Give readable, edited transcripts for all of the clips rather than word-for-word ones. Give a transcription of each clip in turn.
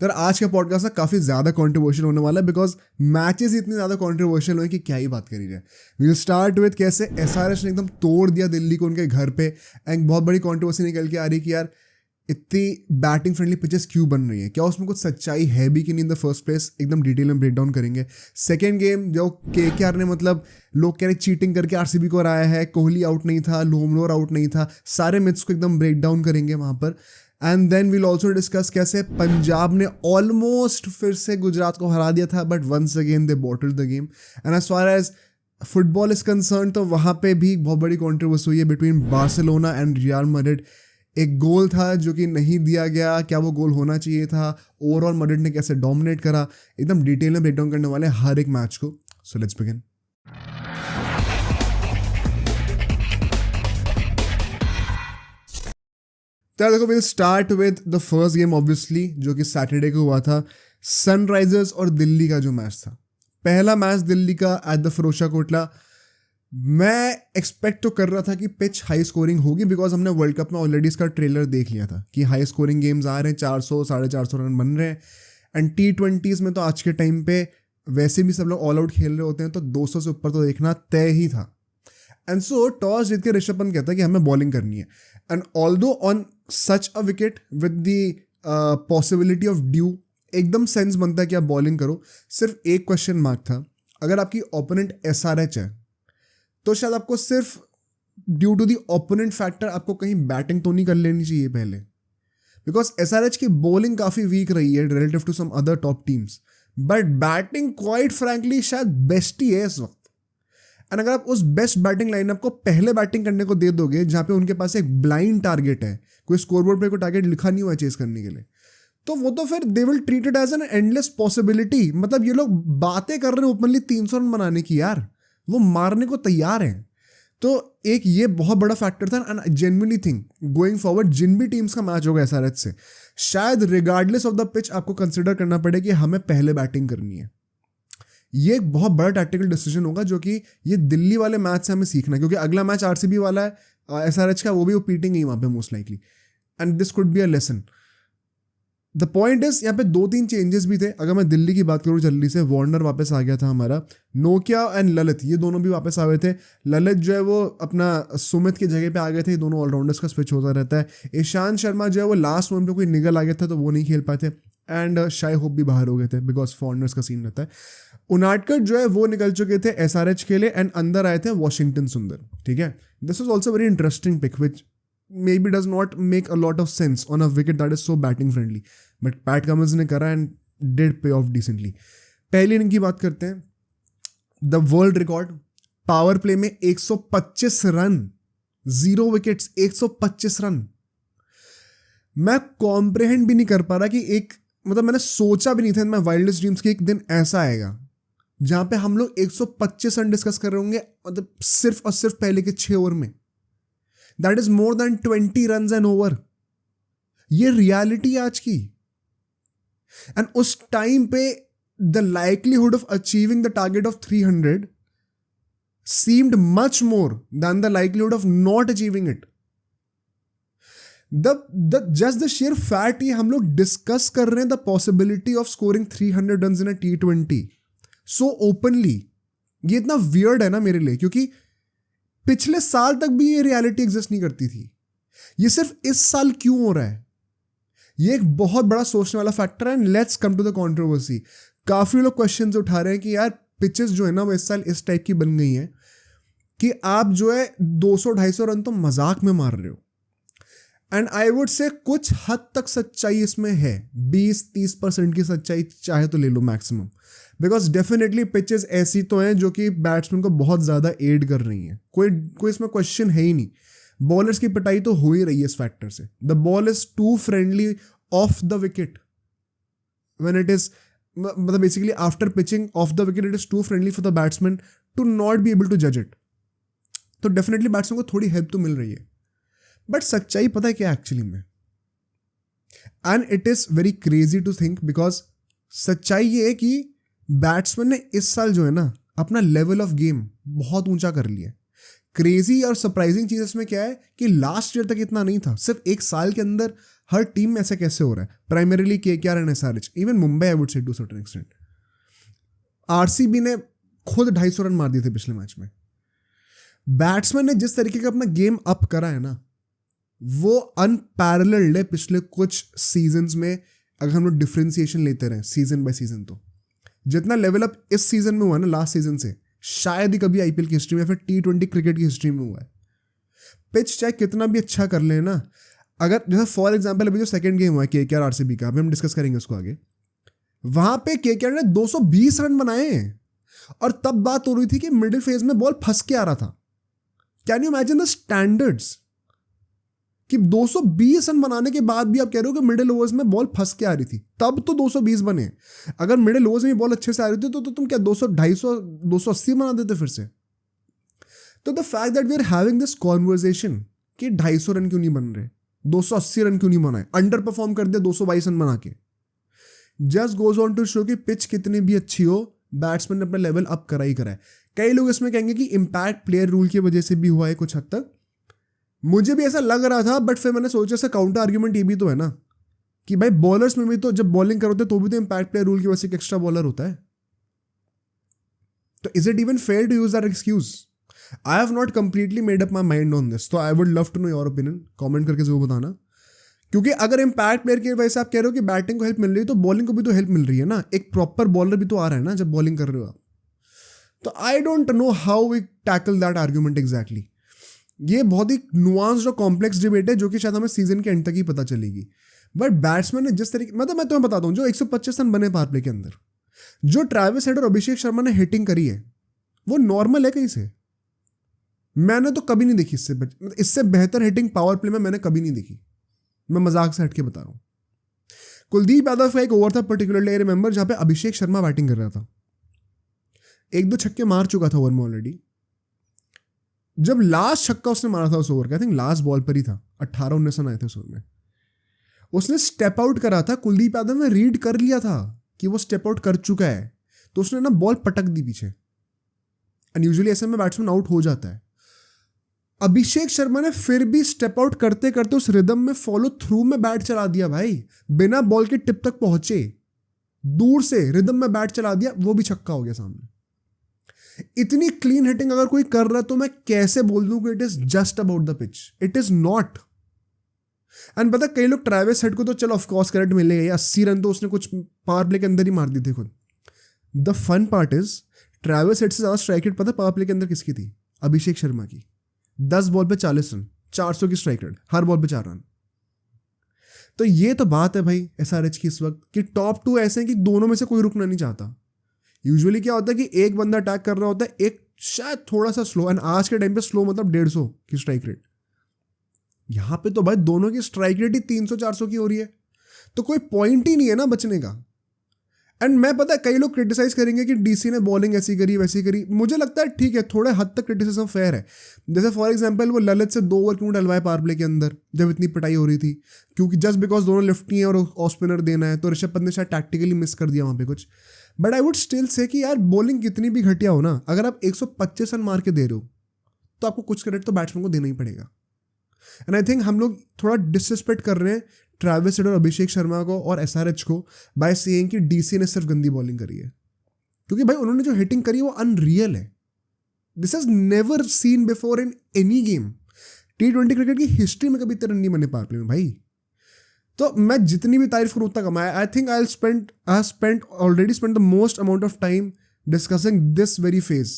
तर आज का पॉडकास्ट ना काफ़ी ज़्यादा कंट्रोवर्शियल होने वाला है बिकॉज मैचेस इतने ज़्यादा कंट्रोवर्शियल हुए कि क्या ही बात करी जाए। विल स्टार्ट विद कैसे एसआरएच ने एकदम तोड़ दिया दिल्ली को उनके घर पे। एक बहुत बड़ी कंट्रोवर्सी निकल के आ रही कि यार इतनी बैटिंग फ्रेंडली पिचेस क्यों बन रही है, क्या उसमें कुछ सच्चाई है भी कि नहीं इन द फर्स्ट प्लेस, एकदम डिटेल में ब्रेक डाउन करेंगे। सेकेंड गेम जो केकेआर ने मतलब लोग कह रहे चीटिंग करके आरसीबी को हराया है, कोहली आउट नहीं था, लोमलोर आउट नहीं था, सारे मिथ्स को एकदम ब्रेक डाउन करेंगे वहाँ पर। And then will also discuss कैसे पंजाब ने ऑलमोस्ट फिर से गुजरात को हरा दिया था but once again they bottled the game. And as far as football is concern तो वहाँ पे भी बहुत बड़ी कॉन्ट्रोवर्सी हुई है between Barcelona and Real Madrid. एक गोल था जो कि नहीं दिया गया, क्या वो गोल होना चाहिए था, ओवरऑल मैड्रिड ने कैसे डोमिनेट करा, एकदम डिटेल में ब्रेकडाउन करने वाले हर एक मैच को। So let's begin. तो देखो will start with the first game obviously जो कि सैटरडे को हुआ था, सनराइजर्स और दिल्ली का जो मैच था। पहला मैच दिल्ली का एट द फिरोजशाह कोटला। मैं एक्सपेक्ट तो कर रहा था कि पिच हाई स्कोरिंग होगी बिकॉज हमने वर्ल्ड कप में ऑलरेडी इसका ट्रेलर देख लिया था कि हाई स्कोरिंग गेम्स आ रहे हैं, 400 450 रन बन रहे हैं। एंड T20s में तो आज के टाइम पे वैसे भी सब लोग ऑल आउट खेल रहे होते हैं तो 200 से ऊपर तो देखना तय ही था। एंड सो टॉस जीत के ऋषभ पंत कहता है कि हमें बॉलिंग करनी है। And although on such a wicket with the possibility of due एकदम सेंस बनता है कि आप बॉलिंग करो। सिर्फ एक क्वेश्चन मार्क था, अगर आपकी ओपोनेंट SRH है तो शायद आपको सिर्फ due to the opponent factor आपको कहीं बैटिंग तो नहीं कर लेनी चाहिए पहले, बिकॉज SRH की बॉलिंग काफ़ी वीक रही है relative to some other top teams, but batting quite frankly शायद बेस्ट ही है इस वक्त। एंड अगर आप उस बेस्ट बैटिंग लाइनअप को पहले बैटिंग करने को दे दोगे जहाँ पे उनके पास एक ब्लाइंड टारगेट है, कोई स्कोरबोर्ड पे कोई टारगेट लिखा नहीं हुआ है चेस करने के लिए, तो वो तो फिर they will treat it as an endless possibility. मतलब ये लोग बातें कर रहे हैं ओपनली 300 रन बनाने की, यार वो मारने को तैयार हैं। तो एक ये बहुत बड़ा फैक्टर था। And genuinely think going forward जिन भी टीम्स का मैच होगा SRH से, शायद रिगार्डलेस ऑफ द पिच आपको कंसिडर करना पड़े कि हमें पहले बैटिंग करनी है। ये एक बहुत बड़ा टैक्टिकल डिसीजन होगा जो कि ये दिल्ली वाले मैच से हमें सीखना है, क्योंकि अगला मैच RCB वाला है SRH का, वो भी वो पीटेंगे वहाँ पे most likely. And this could be a lesson. The point is यहाँ पे 2-3 चेंजेस भी थे। अगर मैं दिल्ली की बात करूँ जल्दी से, वार्नर वापस आ गया था हमारा, नोकिया एंड ललित ये दोनों भी वापस आ गए थे। ललित जो है वो अपना सुमित की जगह पे आ गए थे, दोनों ऑलराउंडर्स का स्विच होता रहता है। ईशांत शर्मा जो है वो लास्ट मोमेंट पे कोई निगल आ गया था तो वो नहीं खेल पाए थे। एंड शाय होप भी बाहर हो गए थे बिकॉज फॉरनर्स का सीन रहता है। उनाटकर जो है वो निकल चुके थे SRH के लिए एंड अंदर आए थे वॉशिंगटन सुंदर। ठीक है, this was also very interesting pick which maybe does not make a lot of sense on a wicket that is so batting friendly, but Pat Cummins ने करा and did pay off decently। पहली inning की बात करते हैं, the world record power play में 125 run, 0 wickets, 125 run. मैं comprehend भी नहीं कर पा रहा कि एक मतलब मैंने सोचा भी नहीं था इन माय वाइल्डेस्ट ड्रीम्स कि एक दिन ऐसा आएगा जहां पे हम लोग 125 रन डिस्कस कर रहे होंगे, मतलब सिर्फ और सिर्फ पहले के 6 ओवर में। That is more than 20 run an over. ये रियलिटी आज की। एंड उस टाइम पे the likelihood of achieving the target of 300 seemed much more than the likelihood of not achieving it. Just the share fact ये हम लोग discuss कर रहे हैं the possibility of scoring 300 run in a T20 so openly, ये इतना weird है ना मेरे लिए, क्योंकि पिछले साल तक भी ये रियलिटी एग्जिस्ट नहीं करती थी। ये सिर्फ इस साल क्यों हो रहा है, ये एक बहुत बड़ा सोचने वाला फैक्टर है। And let's come to the controversy. काफी लोग क्वेश्चंस उठा रहे हैं कि यार पिचेस जो है ना वो इस साल इस टाइप की बन गई हैं कि आप जो है 200-250 रन तो मजाक में मार रहे हो। एंड आई वुड से कुछ हद तक सच्चाई इसमें है, 20-30% की सच्चाई चाहे तो ले लो मैक्सिमम, बिकॉज डेफिनेटली पिचेस ऐसी तो हैं जो कि बैट्समैन को बहुत ज़्यादा एड कर रही हैं, कोई इसमें क्वेश्चन है ही नहीं। बॉलर्स की पिटाई तो हो ही रही है इस फैक्टर से। The ball is too friendly off the wicket when it is, मतलब basically after pitching off the wicket it is too friendly for the batsman to not be able to जज इट। तो definitely batsman को थोड़ी help तो मिल रही है, but सच्चाई पता है क्या एक्चुअली में? And it is very crazy to think, because सच्चाई ये है कि बैट्समैन ने इस साल जो है ना अपना लेवल ऑफ गेम बहुत ऊंचा कर लिया। क्रेजी और सरप्राइजिंग चीज इसमें क्या है कि लास्ट ईयर तक इतना नहीं था, सिर्फ एक साल के अंदर हर टीम में ऐसा कैसे हो रहा है? Primarily KKR and SRH, even Mumbai I would say to certain extent. RCB ने खुद 250 रन मार दिए थे पिछले मैच में। बैट्समैन ने जिस तरीके का अपना गेम अप करा है ना, वो अनपैरेलल्ड है पिछले कुछ सीजन्स में। अगर हम लोग डिफ्रेंसिएशन लेते रहे सीजन बाय सीजन, तो जितना लेवल अप इस सीजन में हुआ ना लास्ट सीजन से, शायद ही कभी आईपीएल की हिस्ट्री में, फिर T20 क्रिकेट की हिस्ट्री में हुआ है। पिच चाहे कितना भी अच्छा कर ले ना, अगर जैसे फॉर एग्जांपल अभी जो सेकंड गेम हुआ है केकेआर आरसीबी का, अभी हम डिस्कस करेंगे उसको आगे, वहां पे केकेआर ने 220 रन बनाए हैं और तब बात हो रही थी कि मिडिल फेज में बॉल फंस के आ रहा था। Can you imagine the standards कि 220 रन बनाने के बाद भी आप कह रहे हो कि मिडिल ओवर्स में बॉल फंस के आ रही थी, तब तो 220 बने। अगर मिडिल ओवर्स में बॉल अच्छे से आ रही थी तो तुम क्या 200, 250, 280 बना देते फिर से। तो the fact that we are having this conversation कि 250 रन क्यों नहीं बन रहे, 280 रन क्यों नहीं बनाए, अंडर परफॉर्म कर दिया 222 रन बना के, just goes on to show कि पिच कितनी भी अच्छी हो, बैट्समैन ने अपना लेवल अप करा ही करा है। कई लोग इसमें कहेंगे कि इम्पैक्ट प्लेयर रूल की वजह से भी हुआ है कुछ हद तक, मुझे भी ऐसा लग रहा था, बट फिर मैंने सोचा ऐसा काउंटर आर्ग्यूमेंट ये भी तो है ना कि भाई बॉलर्स में भी तो जब बॉलिंग करोगे तो भी तो इम्पैक्ट प्लेयर रूल की वजह से एक एक्स्ट्रा बॉलर होता है। तो is it even fair to use that excuse? I have not completely made up my mind on this, तो I would love to know your opinion, comment करके जरूर बताना। क्योंकि अगर इम्पैक्ट प्लेयर की वजह से आप कह रहे हो कि बैटिंग को हेल्प मिल रही है, तो बॉलिंग को भी तो हेल्प मिल रही है ना, एक प्रॉपर बॉलर भी तो आ रहा है ना जब बॉलिंग कर रहे हो आप। तो I don't know how we tackle that argument exactly. ये बहुत ही नुआंस्ड और कॉम्प्लेक्स डिबेट है जो कि शायद हमें सीजन के एंड तक ही पता चलेगी। बट बैट्समैन ने जिस तरीके, मतलब मैं तुम्हें बताता हूँ, जो 125 रन बने पावर प्ले के अंदर, जो ट्रैविस हेड और अभिषेक शर्मा ने हिटिंग करी है, वो नॉर्मल है कहीं से? मैंने तो कभी नहीं देखी इससे बेहतर हिटिंग पावर प्ले में मैंने कभी नहीं देखी। मैं मजाक से हटके बता रहा हूँ। कुलदीप यादव का एक ओवर था पर्टिकुलरली, आई रिमेंबर, जहां पे अभिषेक शर्मा बैटिंग कर रहा था, 1-2 छक्के मार चुका था ओवर में ऑलरेडी। जब लास्ट छक्का उसने मारा था उस ओवर का, आई थिंक लास्ट बॉल पर ही था, 18-19 रन आए थे उस ओवर में, उसने स्टेप आउट करा था। कुलदीप यादव ने रीड कर लिया था कि वो स्टेप आउट कर चुका है, तो उसने ना बॉल पटक दी पीछे, एंड यूजुअली ऐसे में बैट्समैन आउट हो जाता है। अभिषेक शर्मा ने फिर भी स्टेप आउट करते करते उस रिदम में फॉलो थ्रू में बैट चला दिया भाई, बिना बॉल के टिप तक पहुंचे, दूर से रिदम में बैट चला दिया, वो भी छक्का हो गया सामने। इतनी क्लीन हिटिंग अगर कोई कर रहा है तो मैं कैसे बोल दूं कि it is just about the pitch? It is not. And पता, कई लोग ट्रैविस हेड को तो चलो ऑफकोर्स क्रेडिट मिलेगा, 80 रन तो उसने कुछ पावर प्ले के अंदर ही मार दिए थे खुद। The fun part is Travis Head से ज्यादा स्ट्राइक रेट पता पावर प्ले के अंदर किसकी थी? अभिषेक शर्मा की। 10 बॉल पे 40 रन, 400 की स्ट्राइक रेट, हर बॉल पे 4 रन। तो ये तो बात है भाई एसआरएच की इस वक्त कि टॉप 2 ऐसे हैं कि दोनों में से कोई रुकना नहीं चाहता। यूजुअली क्या होता है कि एक बंदा अटैक कर रहा होता है, एक शायद थोड़ा सा स्लो, एंड आज के टाइम पे स्लो मतलब 150 की स्ट्राइक रेट। यहां पे तो भाई दोनों की स्ट्राइक रेट ही 300-400 की हो रही है, तो कोई पॉइंट ही नहीं है ना बचने का। एंड मैं पता है कई लोग क्रिटिसाइज करेंगे कि डीसी ने बॉलिंग ऐसी करी वैसी करी, मुझे लगता है ठीक है, थोड़े हद तक क्रिटिसिज्म फेयर है। जैसे फॉर एग्जांपल वो ललित से 2 ओवर क्यों डलवाए पावर प्ले के अंदर जब इतनी पिटाई हो रही थी, क्योंकि जस्ट बिकॉज दोनों लेफ्टी हैं और ऑफ स्पिनर देना है, तो ऋषभ पंत ने शायद टैक्टिकली मिस कर दिया वहाँ पे कुछ। But I would still say कि यार बॉलिंग कितनी भी घटिया हो ना, अगर आप 125 रन मार के दे रहे हो तो आपको कुछ क्रेडिट तो बैट्समैन को देना ही पड़ेगा। एंड आई थिंक हम लोग थोड़ा डिसरिस्पेक्ट कर रहे हैं ट्रैविस हेड और अभिषेक शर्मा को और एसआरएच को बाय सेइंग कि डीसी ने सिर्फ गंदी बॉलिंग करी है, क्योंकि भाई उन्होंने जो हिटिंग करी है वो अनरियल है। This is never seen before in any game. T20 cricket की हिस्ट्री में कभी इतने रन नहीं बने पावर प्ले में भाई। तो मैं जितनी भी तारीफ करूँ उतना कमाया। आई think I spent already spend the most amount of time discussing this very phase,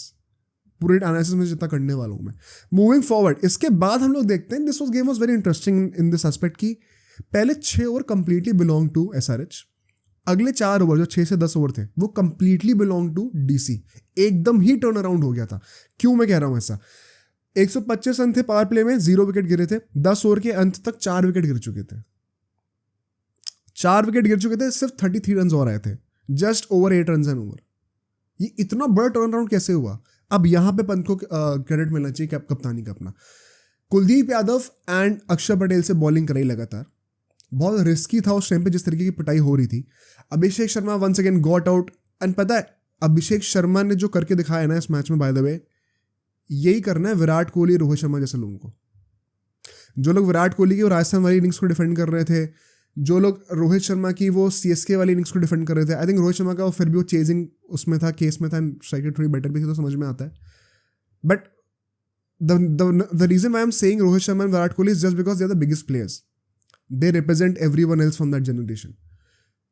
पूरे एनालिसिस में जितना करने वाला हूँ मैं। मूविंग फॉरवर्ड, इसके बाद हम लोग देखते हैं this game was very interesting in this aspect की पहले 6 over completely belong to SRH, अगले 4 ओवर जो 6 से 10 ओवर थे वो कंप्लीटली बिलोंग टू डीसी। एकदम ही टर्न अराउंड हो गया था। क्यों मैं कह रहा हूं ऐसा? 125 रन थे पावर प्ले में, 0 विकेट गिरे थे, 10 ओवर के अंत तक 4 विकेट गिर चुके थे। 4 विकेट गिर चुके थे, सिर्फ 33 रन और आए थे, just over 8 run an over. ये इतना बड़ा टर्न अराउंड कैसे हुआ? अब यहां पे पंत को क्रेडिट मिलना चाहिए कप्तानी का अपना। कुलदीप यादव एंड अक्षर पटेल से बॉलिंग कराई लगातार, बहुत रिस्की था उस टाइम पे जिस तरीके की पिटाई हो रही थी। Abhishek Sharma once again got out, and पता है अभिषेक शर्मा ने जो करके दिखाया ना इस मैच में, बाय द वे यही करना है विराट कोहली, रोहित शर्मा जैसे लोगों को। जो लोग विराट कोहली की वो राजस्थान वाली इनिंग्स को डिफेंड कर रहे थे, जो लोग रोहित शर्मा की वो सीएसके वाली इनिंग्स को डिफेंड कर रहे थे, आई थिंक रोहित शर्मा का वो फिर भी वो चेजिंग उसमें था, केस में था, स्ट्राइक थोड़ी बेटर भी थी, तो समझ में आता है. But the reason why I'm saying Rohit Sharma and Virat Kohli is just because they're the biggest players. They represent everyone else from that generation.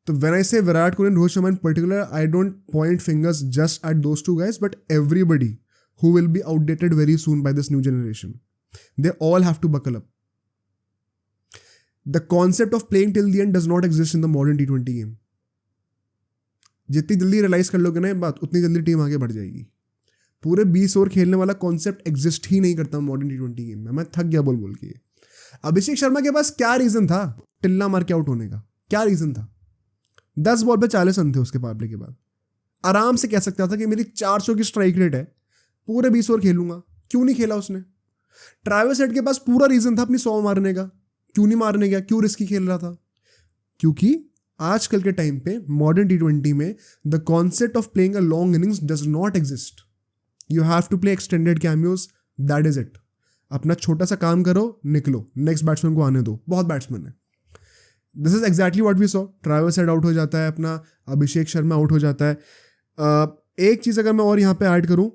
So when I say Virat Kohli and Rohit Sharma in particular, I don't point fingers just at those two guys, but everybody who will be outdated very soon by this new generation. They all have to buckle up. The concept of playing till the end does not exist in the modern T20 game. जितनी जल्दी realise कर लोगे ना ये बात, उतनी जल्दी team आगे बढ़ जाएगी. पूरे 20 ओवर खेलने वाला कॉन्सेप्ट एग्जिस्ट ही नहीं करता मॉडर्न T20 गेम में. मैं थक गया बोल बोल के. अभिषेक शर्मा के पास क्या रीजन था टिल्ला मार के आउट होने का? क्या रीजन था? 10 बॉल पे 40 रन थे उसके पावर प्ले के बाद. आराम से कह सकता था कि मेरी 400 की स्ट्राइक रेट है, पूरे 20 ओवर खेलूंगा. क्यों नहीं खेला उसने? ट्रैविस हेड के पास पूरा रीजन था अपनी 100 मारने का. क्यों नहीं मारने गया? क्यों रिस्की खेल रहा था? क्योंकि आजकल के टाइम पे मॉडर्न T20 में the concept of playing a long innings does not exist. You have to play extended cameos, that is it. अपना छोटा सा काम करो, निकलो, नेक्स्ट बैट्समैन को आने दो. बहुत बैट्समैन है. This is exactly what we saw. Travis Head out हो जाता है अपना, अभिषेक शर्मा आउट हो जाता है. एक चीज़ अगर मैं और यहाँ पे ऐड करूँ,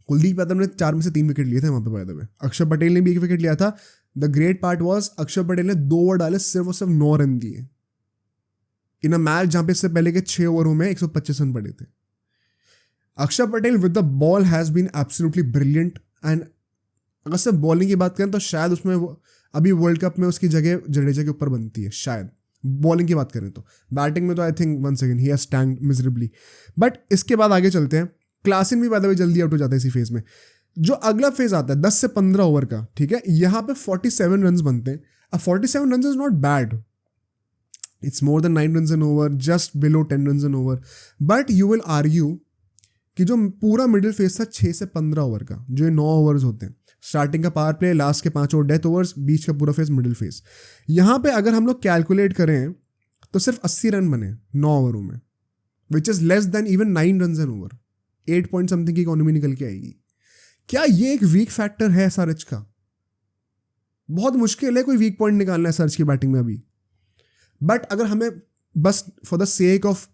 कुलदीप यादव ने 4 में से 3 विकेट लिए थे वहाँ पे बाय द वे. अक्षर पटेल ने भी 1 विकेट लिया था. द ग्रेट पार्ट वॉज अक्षर पटेल ने 2 ओवर डाले, सिर्फ और सिर्फ 9 रन दिए इन अ मैच जहाँ पे इससे पहले के 6 ओवरों में 125 रन पड़े थे. Axar Patel with the ball has been absolutely brilliant. And अगर सिर्फ बॉलिंग की बात करें तो शायद उसमें अभी वर्ल्ड कप में उसकी जगह जडेजा के ऊपर बनती है शायद. बॉलिंग की बात करें तो बैटिंग में तो I think once again he has tanked miserably. But इसके बाद आगे चलते हैं. क्लासन भी बाय द वे जल्दी आउट हो जाता है इसी फेज में. जो अगला फेज आता है 10 से 15 ओवर का, ठीक है, यहाँ पे 47 रन बनते हैं. अब 47 run is not bad. It's more than 9 run an over, just below 10 run an over. But you will argue कि जो पूरा मिडिल फेज था 6 से 15 ओवर का, जो ये 9 ओवर्स होते हैं, स्टार्टिंग का पावर प्ले, लास्ट के 5 ओवर डेथ ओवर्स, बीच का पूरा फेज मिडिल फेज, यहाँ पे अगर हम लोग कैलकुलेट करें तो सिर्फ 80 रन बने 9 ओवरों में, which is less than even 9 run an over. 8 point something की इकोनॉमी निकल के आएगी. क्या ये एक वीक फैक्टर है एसआरएच का? बहुत मुश्किल है कोई वीक पॉइंट निकालना एसआरएच की बैटिंग में अभी. बट अगर हमें बस for the sake of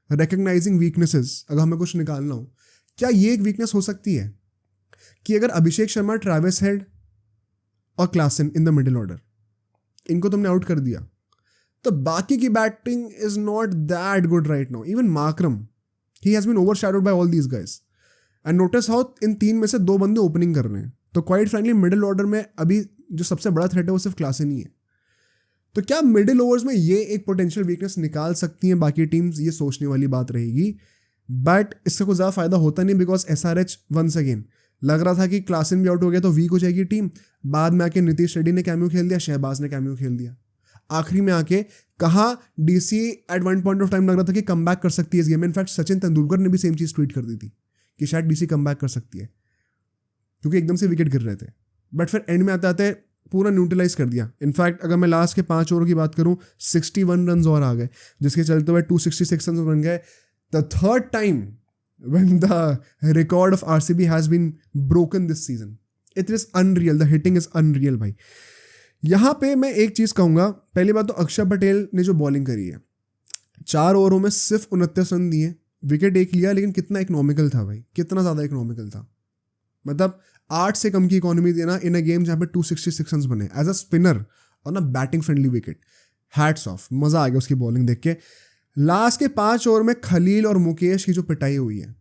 recognising weaknesses अगर हमें कुछ निकालना हो, क्या ये एक वीकनेस हो सकती है कि अगर अभिषेक शर्मा, ट्रैविस हेड और Klaasen in the middle order, इनको तुमने आउट कर दिया तो बाकी की batting is not that good right now. Even Markram, he has been overshadowed by all these guys. And notice how in 3 में से 2 बंदे ओपनिंग कर रहे हैं. तो क्वाइट फ्रैंकली मिडिल ऑर्डर में अभी जो सबसे बड़ा थ्रेट है वो सिर्फ क्लासन ही है. तो क्या मिडिल ओवर्स में ये एक पोटेंशियल वीकनेस निकाल सकती हैं बाकी टीम्स? ये सोचने वाली बात रहेगी. बट इससे कोई ज़्यादा फायदा होता नहीं, बिकॉज एसआरएच वंस अगेन लग रहा था कि क्लासन भी आउट हो गया तो वीक हो जाएगी टीम. बाद में आके नीतीश रेड्डी ने कैमियो खेल दिया, शहबाज ने कैमियो खेल दिया. आखिरी में आके कहा DC at one point of time लग रहा था कि कम बैक कर सकती है इस गेम में. इनफैक्ट सचिन तेंदुलकर ने भी सेम चीज़ ट्वीट कर दी थी कि शायद डीसी कम बैक कर सकती है, क्योंकि एकदम से विकेट गिर रहे थे. बट फिर एंड में आते आते पूरा न्यूट्रलाइज कर दिया. इनफैक्ट अगर मैं लास्ट के 5 ओवर की बात करूं, 61 रन और आ गए, जिसके चलते हुए 266 रन बन गए. The third time when the record of RCB has been broken this season. It is unreal. The hitting is unreal भाई. यहाँ पे मैं एक चीज़ कहूँगा. पहली बात तो अक्षर पटेल ने जो बॉलिंग करी है, 4 ओवरों में सिर्फ 29 रन दिए, विकेट 1 लिया, लेकिन कितना इकोनॉमिकल था भाई, कितना ज़्यादा इकोनॉमिकल था. मतलब 8 से कम की इकोनॉमी देना इन अ गेम जहाँ पे 266 रन बने एज अ स्पिनर और ना batting friendly wicket. Hats off, मज़ा आ गया उसकी बॉलिंग देख के. लास्ट के 5 ओवर में खलील और मुकेश की जो पिटाई हुई है,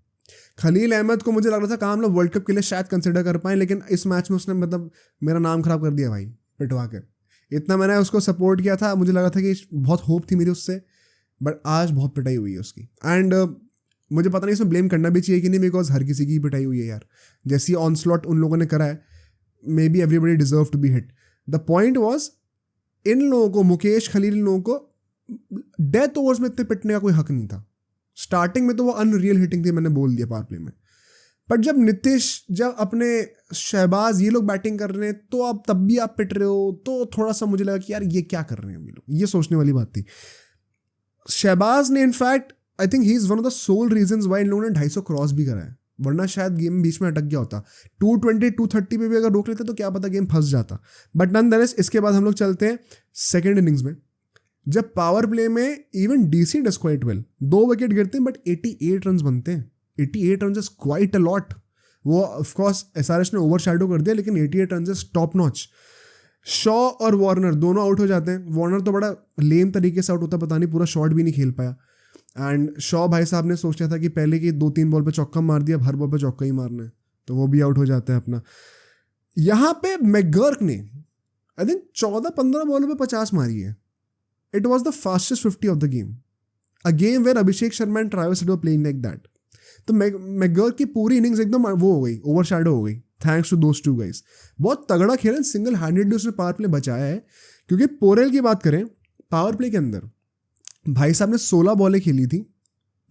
खलील अहमद को मुझे लग रहा था काम लोग वर्ल्ड कप के लिए शायद कंसिडर कर पाएं, लेकिन इस मैच में उसने मतलब मेरा नाम खराब कर दिया भाई पिटवा कर. इतना मैंने उसको सपोर्ट किया था, मुझे लगा था कि बहुत होप थी मेरी उससे, बट आज बहुत पिटाई हुई है उसकी. एंड मुझे पता नहीं इसमें ब्लेम करना भी चाहिए कि नहीं, बिकॉज हर किसी की पिटाई हुई है यार. जैसी ऑनस्लॉट उन लोगों ने करा है, maybe everybody deserve to be hit. The point was इन लोगों को, मुकेश, खलील, इन लोगों को डेथ ओवर्स में इतने पिटने का कोई हक नहीं था. स्टार्टिंग में तो वो अनरियल हिटिंग थी, मैंने बोल दिया पावर प्ले में. बट जब नीतीश, जब अपने शहबाज, ये लोग बैटिंग कर रहे हैं, तो अब तब भी आप पिट रहे हो, तो थोड़ा सा मुझे लगा कि यार ये क्या कर रहे हैं ये लोग. ये सोचने वाली बात थी. शहबाज ने in fact I think he is one of the sole reasons why इन लोगों ने 250 क्रॉस भी करा है. वरना शायद गेम बीच में अटक गया होता। 220 230 पे भी अगर रोक लेते तो क्या पता गेम फंस जाता। बट नॉनदलेस इसके बाद हम लोग चलते हैं सेकेंड इनिंग्स में, जब पावर प्ले में even DC does quite well, 2 wicket गिरते हैं बट 88 रन बनते हैं। 88 run is quite a lot. वो ऑफकोर्स एसआरएच ने ओवर शैडो कर दिया, लेकिन 88 run is top notch. Shaw और वार्नर दोनों आउट हो जाते हैं। वार्नर तो बड़ा लेम तरीके से आउट होता, पता नहीं पूरा शॉट भी नहीं खेल पाया। एंड शॉ भाई साहब ने सोचा था कि पहले की 2-3 बॉल पे चौका मार दिया, अब हर बॉल पे चौका ही मारना है, तो वो भी आउट हो जाता है अपना। यहाँ पे मैकगर्क ने आई थिंक 14-15 बॉलों पे 50 मारी है। It was the fastest 50 of the game, a game where Abhishek Sharma and Travis Head were playing like that. तो मैकगर्क की पूरी इनिंग्स एकदम वो हो गई, ओवर शैडो हो गई, thanks to those two guys. बहुत तगड़ा खेला, सिंगल हैंडेडली उसने पावर प्ले बचाया है। क्योंकि पोरेल की बात करें, पावर प्ले के अंदर भाई साहब ने 16 बॉलें खेली थी,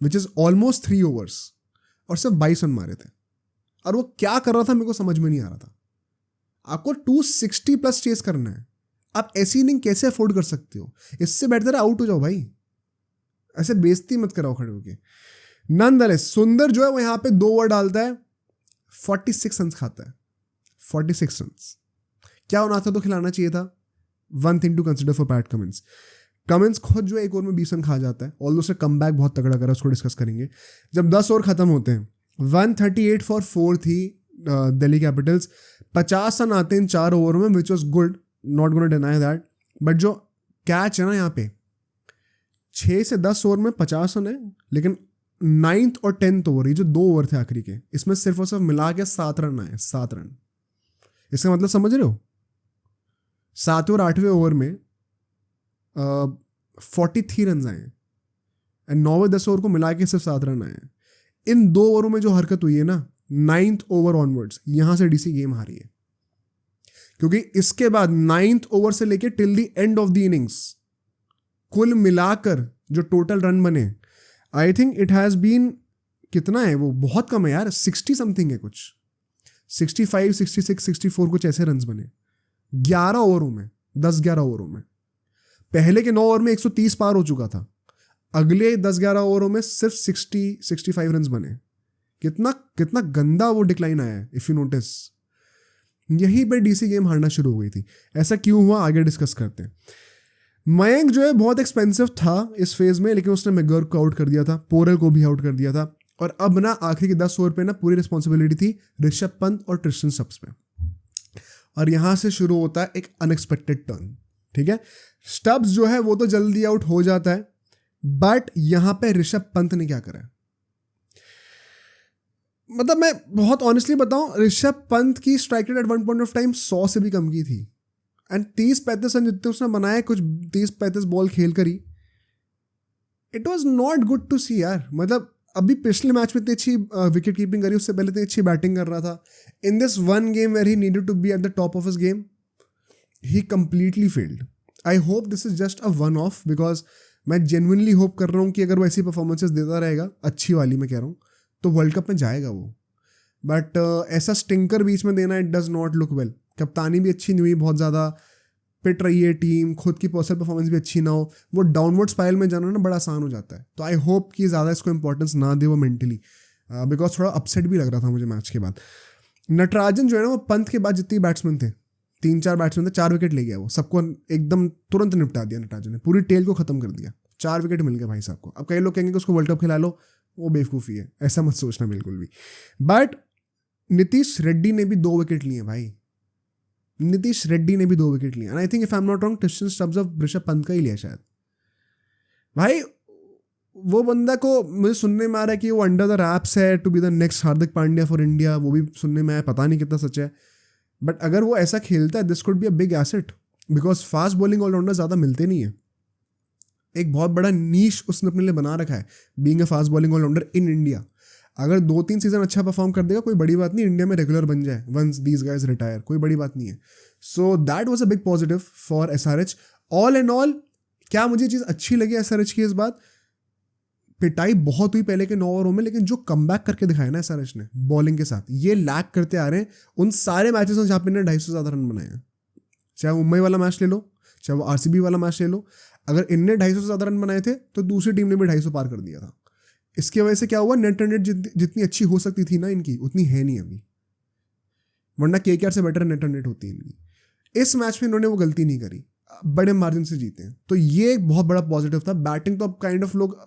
विच इज ऑलमोस्ट 3 ओवर्स, और सिर्फ 22 रन मारे थे। और वो क्या कर रहा था मेरे को समझ में नहीं आ रहा था। आपको 260 प्लस चेस करना है, आप ऐसी इनिंग कैसे अफोर्ड कर सकते हो? इससे बेहतर है आउट हो जाओ भाई, ऐसे बेइज्जती मत कराओ खड़े होके। नॉनदलेस सुंदर जो है वो यहाँ पे 2 ओवर डालता है, 46 रन खाता है। 46 रन क्या होना था, तो खिलाना चाहिए था। One thing to consider for Pat Cummins. Cummins खुद जो है एक ओवर में 20 रन खा जाता है, ऑल्दो उसने कमबैक बहुत तगड़ा करा, उसको डिस्कस करेंगे। जब 10 ओवर खत्म होते हैं, 138 फॉर 4 थी दिल्ली कैपिटल्स। 50 रन आते हैं इन 4 ओवरों में, which was good, not gonna deny that. But जो कैच है ना यहाँ पे, 6 से 10 ओवर में 50 रन है, लेकिन 9th और 10th ओवर, ये जो 2 ओवर थे आखिरी के, इसमें सिर्फ और सिर्फ मिला के 7 रन आए। 7 रन, इसका मतलब समझ रहे हो? 7वें और 8वें ओवर में 43 रन आए, एंड 9वें 10 ओवर को मिला के सिर्फ 7 रन आए। इन 2 ओवरों में जो हरकत हुई है ना, 9th ओवर ऑनवर्ड्स, यहां से डीसी गेम हारी है। क्योंकि इसके बाद 9th ओवर से लेके till the end of the innings कुल मिलाकर जो टोटल रन बने, I think it has been, कितना है वो, बहुत कम है यार, 60 समथिंग है कुछ, 65 66 64 कुछ ऐसे रन बने 11 ओवरों में, 10-11 ओवरों में। पहले के 9 ओवर में 130 पार हो चुका था, अगले 10-11 ओवरों में सिर्फ 60-65 रन बने। कितना कितना गंदा वो डिक्लाइन आया है, इफ यू नोटिस। यहीं पे डीसी गेम हारना शुरू हो गई थी। ऐसा क्यों हुआ, आगे डिस्कस करते हैं। मयंक जो है बहुत एक्सपेंसिव था इस फेज में, लेकिन उसने मैकगर्क को आउट कर दिया था, पोरेल को भी आउट कर दिया था, और अब ना आखिरी के 10 ओवर पे ना पूरी रिस्पॉन्सिबिलिटी थी ऋषभ पंत और ट्रिस्टन स्टब्स पे। और यहां से शुरू होता है एक अनएक्सपेक्टेड टर्न। ठीक है, स्टब्स जो है वो तो जल्दी आउट हो जाता है, बट यहां पे ऋषभ पंत ने क्या करा, मतलब मैं बहुत ऑनेस्टली बताऊं, ऋषभ पंत की strike rate at one point of time 100 से भी कम की थी, एंड 30-35 रन जितने उसने बनाए कुछ 30-35 बॉल खेल कर ही, it was not good to see यार। मतलब अभी पिछले मैच में इतनी अच्छी विकेट कीपिंग करी, उससे पहले इतनी अच्छी बैटिंग कर रहा था। In this one game where he needed to be at the top of his game, he completely failed. I hope this is just a one off, because मैं जेन्युइनली होप कर रहा हूँ कि अगर वो ऐसी परफॉर्मेंसेज देता रहेगा, अच्छी वाली मैं कह रहा हूँ, तो वर्ल्ड कप में जाएगा वो। बट ऐसा स्टिंकर बीच में देना, it does not look well. कप्तानी भी अच्छी नहीं हुई, बहुत ज़्यादा पिट रही है टीम, खुद की पर्सनल परफॉर्मेंस भी अच्छी ना हो, वो डाउनवर्ड स्पाइरल में जाना ना बड़ा आसान हो जाता है। तो आई होप कि ज़्यादा इसको इंपॉर्टेंस ना दे वो मेंटली, बिकॉज थोड़ा अपसेट भी लग रहा था मुझे मैच के बाद। नटराजन जो है ना, वो पंत के बाद जितने बैट्समैन थे, 3-4 बैट्समैन थे, 4 विकेट ले गया वो, सबको एकदम तुरंत निपटा दिया नटराजन ने, पूरी टेल को खत्म कर दिया। 4 विकेट मिल गए भाई साहब को। अब कई लोग कहेंगे कि उसको वर्ल्ड कप खिला लो, वो बेवकूफ़ी है, ऐसा मत सोचना बिल्कुल भी। बट नीतीश रेड्डी ने भी 2 विकेट लिए भाई, नीतीश रेड्डी ने भी 2 विकेट लिए, and I think if I am not wrong Tristan Stubbs of Rishabh Pant का ही लिया शायद। भाई वो बंदा को मुझे सुनने में आ रहा है कि वो अंडर द रैप्स है to be the next Hardik Pandya for India, वो भी सुनने में आया, पता नहीं कितना सच है। बट अगर वो ऐसा खेलता है, this could be a big asset, because fast bowling allrounder ज़्यादा मिलते नहीं है। एक बहुत बड़ा नीश उसने अपने लिए बना रखा है, being a fast bowling allrounder in India. अगर 2-3 सीजन अच्छा परफॉर्म कर देगा, कोई बड़ी बात नहीं, इंडिया में रेगुलर बन जाए वंस दीज गाइज रिटायर, कोई बड़ी बात नहीं है। So that was a big positive for SRH. All and all क्या मुझे चीज़ अच्छी लगी एसआरएच की इस बात, पिटाई बहुत हुई पहले के 9 ओवरों में, लेकिन जो कमबैक करके दिखाया ना एसआरएच ने बॉलिंग के साथ, ये लैग करते आ रहे हैं उन सारे मैचेस में जहाँ पे इन्होंने 250 से ज़्यादा रन बनाए हैं। चाहे वो मुंबई वाला मैच ले लो, चाहे वो आरसीबी वाला मैच ले लो, अगर इनने 250 से ज़्यादा रन बनाए थे तो दूसरी टीम ने भी 250 पार कर दिया था। इसकी वजह से क्या हुआ, नेट रन रेट जितनी अच्छी हो सकती थी ना इनकी, उतनी है नहीं अभी, वरना केकेआर से बेटर नेट रन रेट होती है इनकी। इस मैच में इन्होंने वो गलती नहीं करी, बड़े मार्जिन से जीते हैं, तो ये एक बहुत बड़ा पॉजिटिव था। बैटिंग तो अब काइंड ऑफ लोग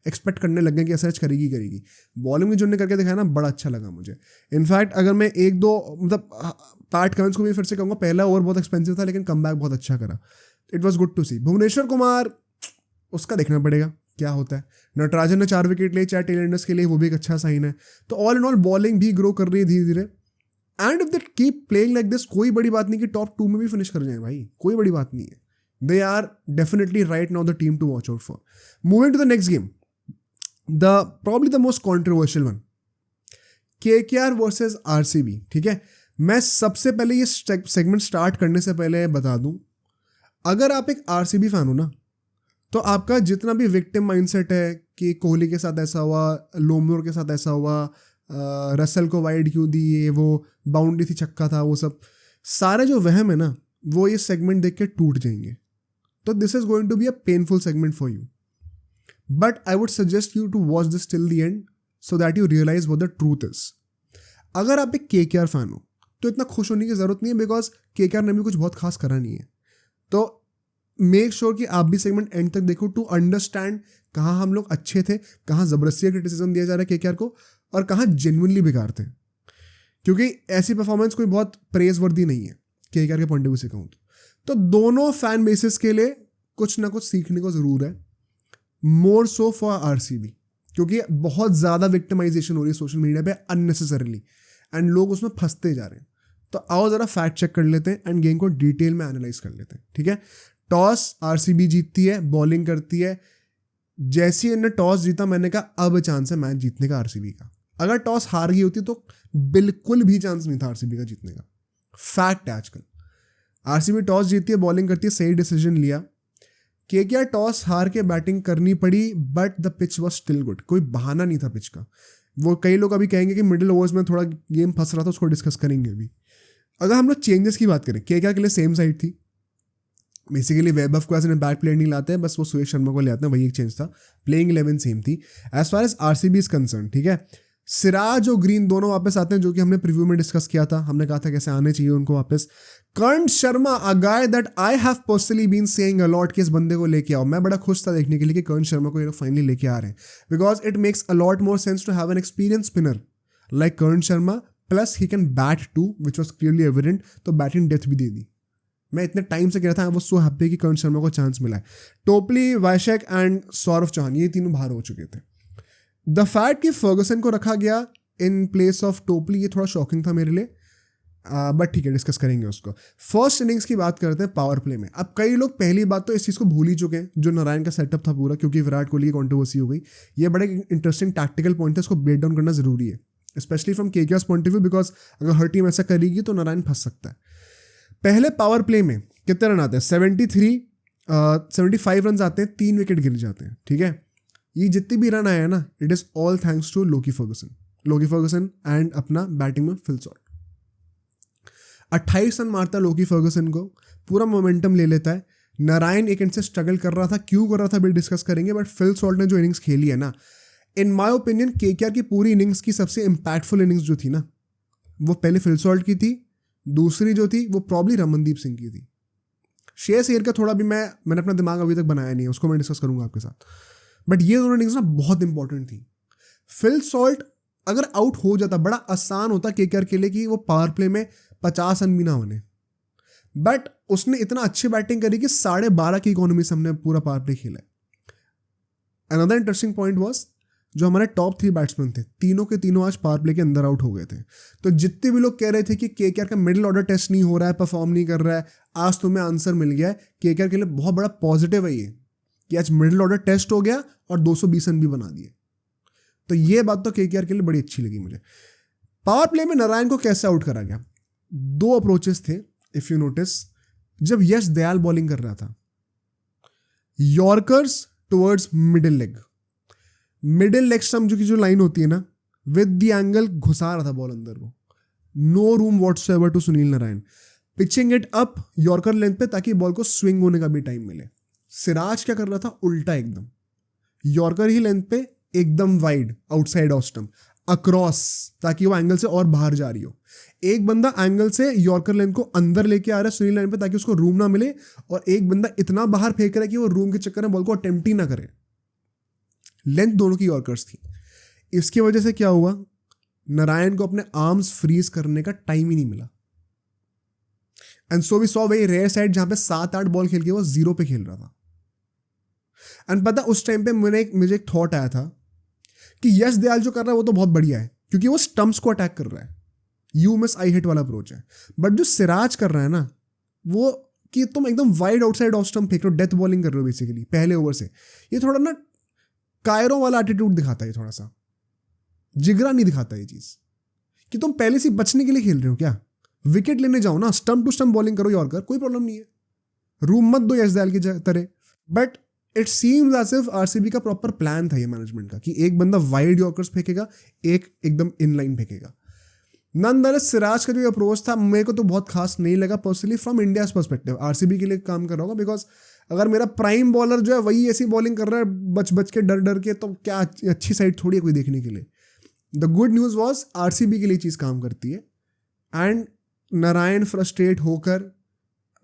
एक्सपेक्ट करने लग गए कि एसआरएच करेगी। बॉलिंग में जो उन्होंने करके दिखाया ना, बड़ा अच्छा लगा मुझे। इनफैक्ट अगर मैं एक दो मतलब पैट कमिंस को भी फिर से कहूँगा, पहला ओवर बहुत एक्सपेंसिव था लेकिन कमबैक बहुत अच्छा करा, इट वॉज गुड टू सी। भुवनेश्वर कुमार, उसका देखना पड़ेगा क्या होता है। नटराजन ने 4 विकेट लिए 4 टेलेंडर्स के लिए, वो भी एक अच्छा साइन है। तो ऑल इन ऑल बॉलिंग भी ग्रो कर रही है धीरे धीरे, and if they keep playing like this, कोई बड़ी बात नहीं कि टॉप 2 में भी फिनिश कर जाए भाई, कोई बड़ी बात नहीं है। They are definitely right now the team to watch out for. Moving to the next game, probably the most controversial one, KKR versus RCB। ठीक है, मैं सबसे पहले ये सेगमेंट स्टार्ट करने से पहले बता दूं, अगर आप एक RCB फैन हो ना, तो आपका जितना भी विक्टिम माइंडसेट है कि कोहली के साथ ऐसा हुआ, लोमोर के साथ ऐसा हुआ, रसल को वाइड क्यों दी, ये वो बाउंड्री थी, छक्का था, वो सब सारे जो वहम है ना, वो ये सेगमेंट देख के टूट जाएंगे। तो this is going to be a painful segment for you, but I would suggest you to watch this till the end so that you realize what the truth is. अगर आप एक KKR फैन हो तो इतना खुश होने की जरूरत नहीं है, बिकॉज KKR ने भी कुछ बहुत खास करा नहीं है। तो मेक श्योर कि आप भी सेगमेंट एंड तक देखो टू अंडरस्टैंड कहाँ हम लोग अच्छे थे, कहाँ जबरदस्ती क्रिटिसिज्म दिया जा रहा है KKR को, और कहाँ जेन्युइनली बेकार थे, क्योंकि ऐसी परफॉर्मेंस कोई बहुत प्रेज वर्दी नहीं है KKR के पॉइंट ऑफ व्यू से कहूँ तो दोनों फैन बेसिस के लिए कुछ ना कुछ सीखने को जरूर है, मोर सो फॉर RCB, क्योंकि बहुत ज़्यादा विक्टिमाइजेशन हो रही है सोशल मीडिया पे अननेसेसरली, एंड लोग उसमें फंसते जा रहे हैं। तो आओ ज़रा फैक्ट चेक कर लेते हैं एंड गेम को डिटेल में एनालाइज कर लेते हैं। ठीक है, टॉस RCB जीतती है, बॉलिंग करती है। जैसे ही इन्होंने टॉस जीता, मैंने कहा अब चांस है मैच जीतने का RCB का। अगर टॉस हार गई होती तो बिल्कुल भी चांस नहीं था RCB का जीतने का, फैक्ट है आजकल। RCB टॉस जीती है, बॉलिंग करती है, सही डिसीजन लिया। KKR टॉस हार के बैटिंग करनी पड़ी, but the pitch was still good, कोई बहाना नहीं था पिच का। वो कई लोग अभी कहेंगे कि मिडिल ओवर्स में थोड़ा गेम फंस रहा था, उसको डिस्कस करेंगे अभी। अगर हम लोग चेंजेस की बात करें, KKR के लिए सेम साइड थी, बेसिकली वैभव को ऐसे बैट प्लेयर नहीं लाते हैं, बस वो सुरेश शर्मा को ले आते हैं, वही एक चेंज था। प्लेइंग 11 सेम थी as far as RCB is concern. ठीक है, सिराज और ग्रीन दोनों वापस आते हैं, जो कि हमने प्रीव्यू में डिस्कस किया था, हमने कहा था कैसे आने चाहिए उनको वापस। Karn Sharma, a guy that I have personally been saying a lot कि इस बंदे को लेके आओ। मैं बड़ा खुश था देखने के लिए कि कर्ण शर्मा को ये लोग फाइनली लेके आ रहे हैं, because it makes a lot more sense to have an experience spinner like Karn Sharma, plus he can bat too, which was clearly evident. तो बैटिंग डेप्थ भी दे दी। मैं इतने टाइम से कह रहा था, आई वाज सो हैप्पी कि कर्ण शर्मा को चांस मिला है। टोपली, वाइशेक एंड सौरव चौहान, ये तीनों बाहर हो चुके थे। द फैक्ट कि फर्गसन को रखा गया इन प्लेस ऑफ टोपली, ये थोड़ा शॉकिंग था मेरे लिए, बट ठीक है, डिस्कस करेंगे उसको। फर्स्ट इनिंग्स की बात करते हैं पावर प्ले में। अब कई लोग पहली बात तो इस चीज़ को भूल ही चुके हैं, जो नारायण का सेटअप था पूरा, क्योंकि विराट कोहली की कॉन्ट्रोवर्सी हो गई। ये बड़ा इंटरेस्टिंग टैक्टिकल पॉइंट है, इसको ब्रेक डाउन करना जरूरी है, specially from KKR's point of view, because अगर हर टीम ऐसा करेगी तो नारायण फंस सकता है। पहले पावर प्ले में कितने रन आते हैं? 75 रन आते हैं, 3 विकेट गिर जाते हैं। ठीक है, ये जितनी भी रन आया है ना, it is all thanks to Lockie Ferguson and अपना बैटिंग में फिल सॉल्ट। 28 रन मारता है लोकी फर्गसन को, पूरा मोमेंटम ले लेता है। नारायण एक इनसे स्ट्रगल कर रहा था, क्यों कर रहा था भी डिस्कस करेंगे, बट फिल सॉल्ट ने जो इनिंग्स खेली है ना, इन माय ओपिनियन KKR की पूरी इनिंग्स की सबसे इंपैक्टफुल इनिंग्स जो थी ना, वो पहले फिल सॉल्ट की थी, दूसरी जो थी वो प्रॉब्ली रमनदीप सिंह की थी। श्रेयस अय्यर का थोड़ा भी मैंने अपना दिमाग अभी तक बनाया नहीं है, उसको मैं डिस्कस करूंगा आपके साथ, बट ये दोनों इनिंग्स ना बहुत इंपॉर्टेंट थी। फिल सॉल्ट अगर आउट हो जाता, बड़ा आसान होता KKR के लिए कि वो पावर प्ले में 50 रन भी ना बने, बट उसने इतना अच्छी बैटिंग करी कि 12.5 की इकोनॉमी से हमने पूरा पावर प्ले खेला है। अनदर इंटरेस्टिंग पॉइंट वॉज, जो हमारे टॉप 3 बैट्समैन थे, तीनों के तीनों आज पावर प्ले के अंदर आउट हो गए थे। तो जितने भी लोग कह रहे थे कि KKR का मिडिल ऑर्डर टेस्ट नहीं हो रहा है, परफॉर्म नहीं कर रहा है, आज तुम्हें आंसर मिल गया है। KKR के लिए बहुत बड़ा पॉजिटिव है ये कि आज मिडिल ऑर्डर टेस्ट हो गया और 220 रन भी बना दिए। तो ये बात तो KKR के लिए बड़ी अच्छी लगी मुझे। पावर प्ले में नारायण को कैसे आउट करा गया? 2 अप्रोचेस थे, इफ यू नोटिस। जब यश दयाल बॉलिंग कर रहा था, yorkers towards middle leg stump जो लाइन होती है ना, विद द एंगल घुसा रहा था बॉल अंदर को। No room whatsoever to Sunil Narine, pitching it up yorker length पे ताकि बॉल को स्विंग होने का भी टाइम मिले। सिराज क्या कर रहा था? उल्टा एकदम, यॉर्कर ही लेंथ पे एकदम wide outside off stump across, ताकि वो एंगल से और बाहर जा रही हो। एक बंदा एंगल से यॉर्कर लाइन को अंदर लेके आ रहा है स्विंग लाइन पे ताकि उसको रूम ना मिले, और एक बंदा इतना बाहर फेंक रहा है कि वो रूम के चक्कर में बॉल को अटेम्प्ट ही ना करे। लेंथ दोनों की यॉर्कर्स थी। इसकी वजह से क्या हुआ, नारायण को अपने आर्म्स फ्रीज करने का टाइम ही नहीं मिला। And so we saw very rare side जहां पे 7-8 बॉल खेल के वो 0 पे खेल रहा था। एंड पता उस टाइम पे मुझे एक थॉट आया था कि यश दयाल जो कर रहा है वो तो बहुत बढ़िया है, क्योंकि वो स्टंप्स को अटैक कर रहा है, यू मिस आई हिट वाला अप्रोच है। बट जो सिराज कर रहा है ना, वो कि तुम एकदम वाइड आउटसाइड ऑफ स्टंप फेंक रहे हो, डेथ बॉलिंग कर रहे हो बेसिकली पहले ओवर से। ये थोड़ा ना कायरो वाला एटीट्यूड दिखाता है, थोड़ा सा जिगरा नहीं दिखाता ये चीज कि तुम पहले से बचने के लिए खेल रहे हो क्या। विकेट लेने जाओ ना, स्टंप टू स्टंप बॉलिंग करो यॉर्कर, कोई प्रॉब्लम नहीं है, रूम मत दो यश दयाल की तरह। But it seems as if RCB का प्रॉपर प्लान था ये मैनेजमेंट का कि एक बंदा वाइड यॉर्कर्स फेंकेगा, एक एकदम इनलाइन फेंकेगा। नॉनदलेस सिराज का जो अप्रोच था मेरे को तो बहुत खास नहीं लगा personally from India's perspective. RCB के लिए काम कर रहा होगा, बिकॉज अगर मेरा प्राइम बॉलर जो है वही ऐसी बॉलिंग कर रहा है बच बच के डर डर के, तो क्या अच्छी साइड थोड़ी है कोई देखने के लिए। The good news was RCB के लिए चीज़ काम करती है। एंड नारायण फ्रस्ट्रेट होकर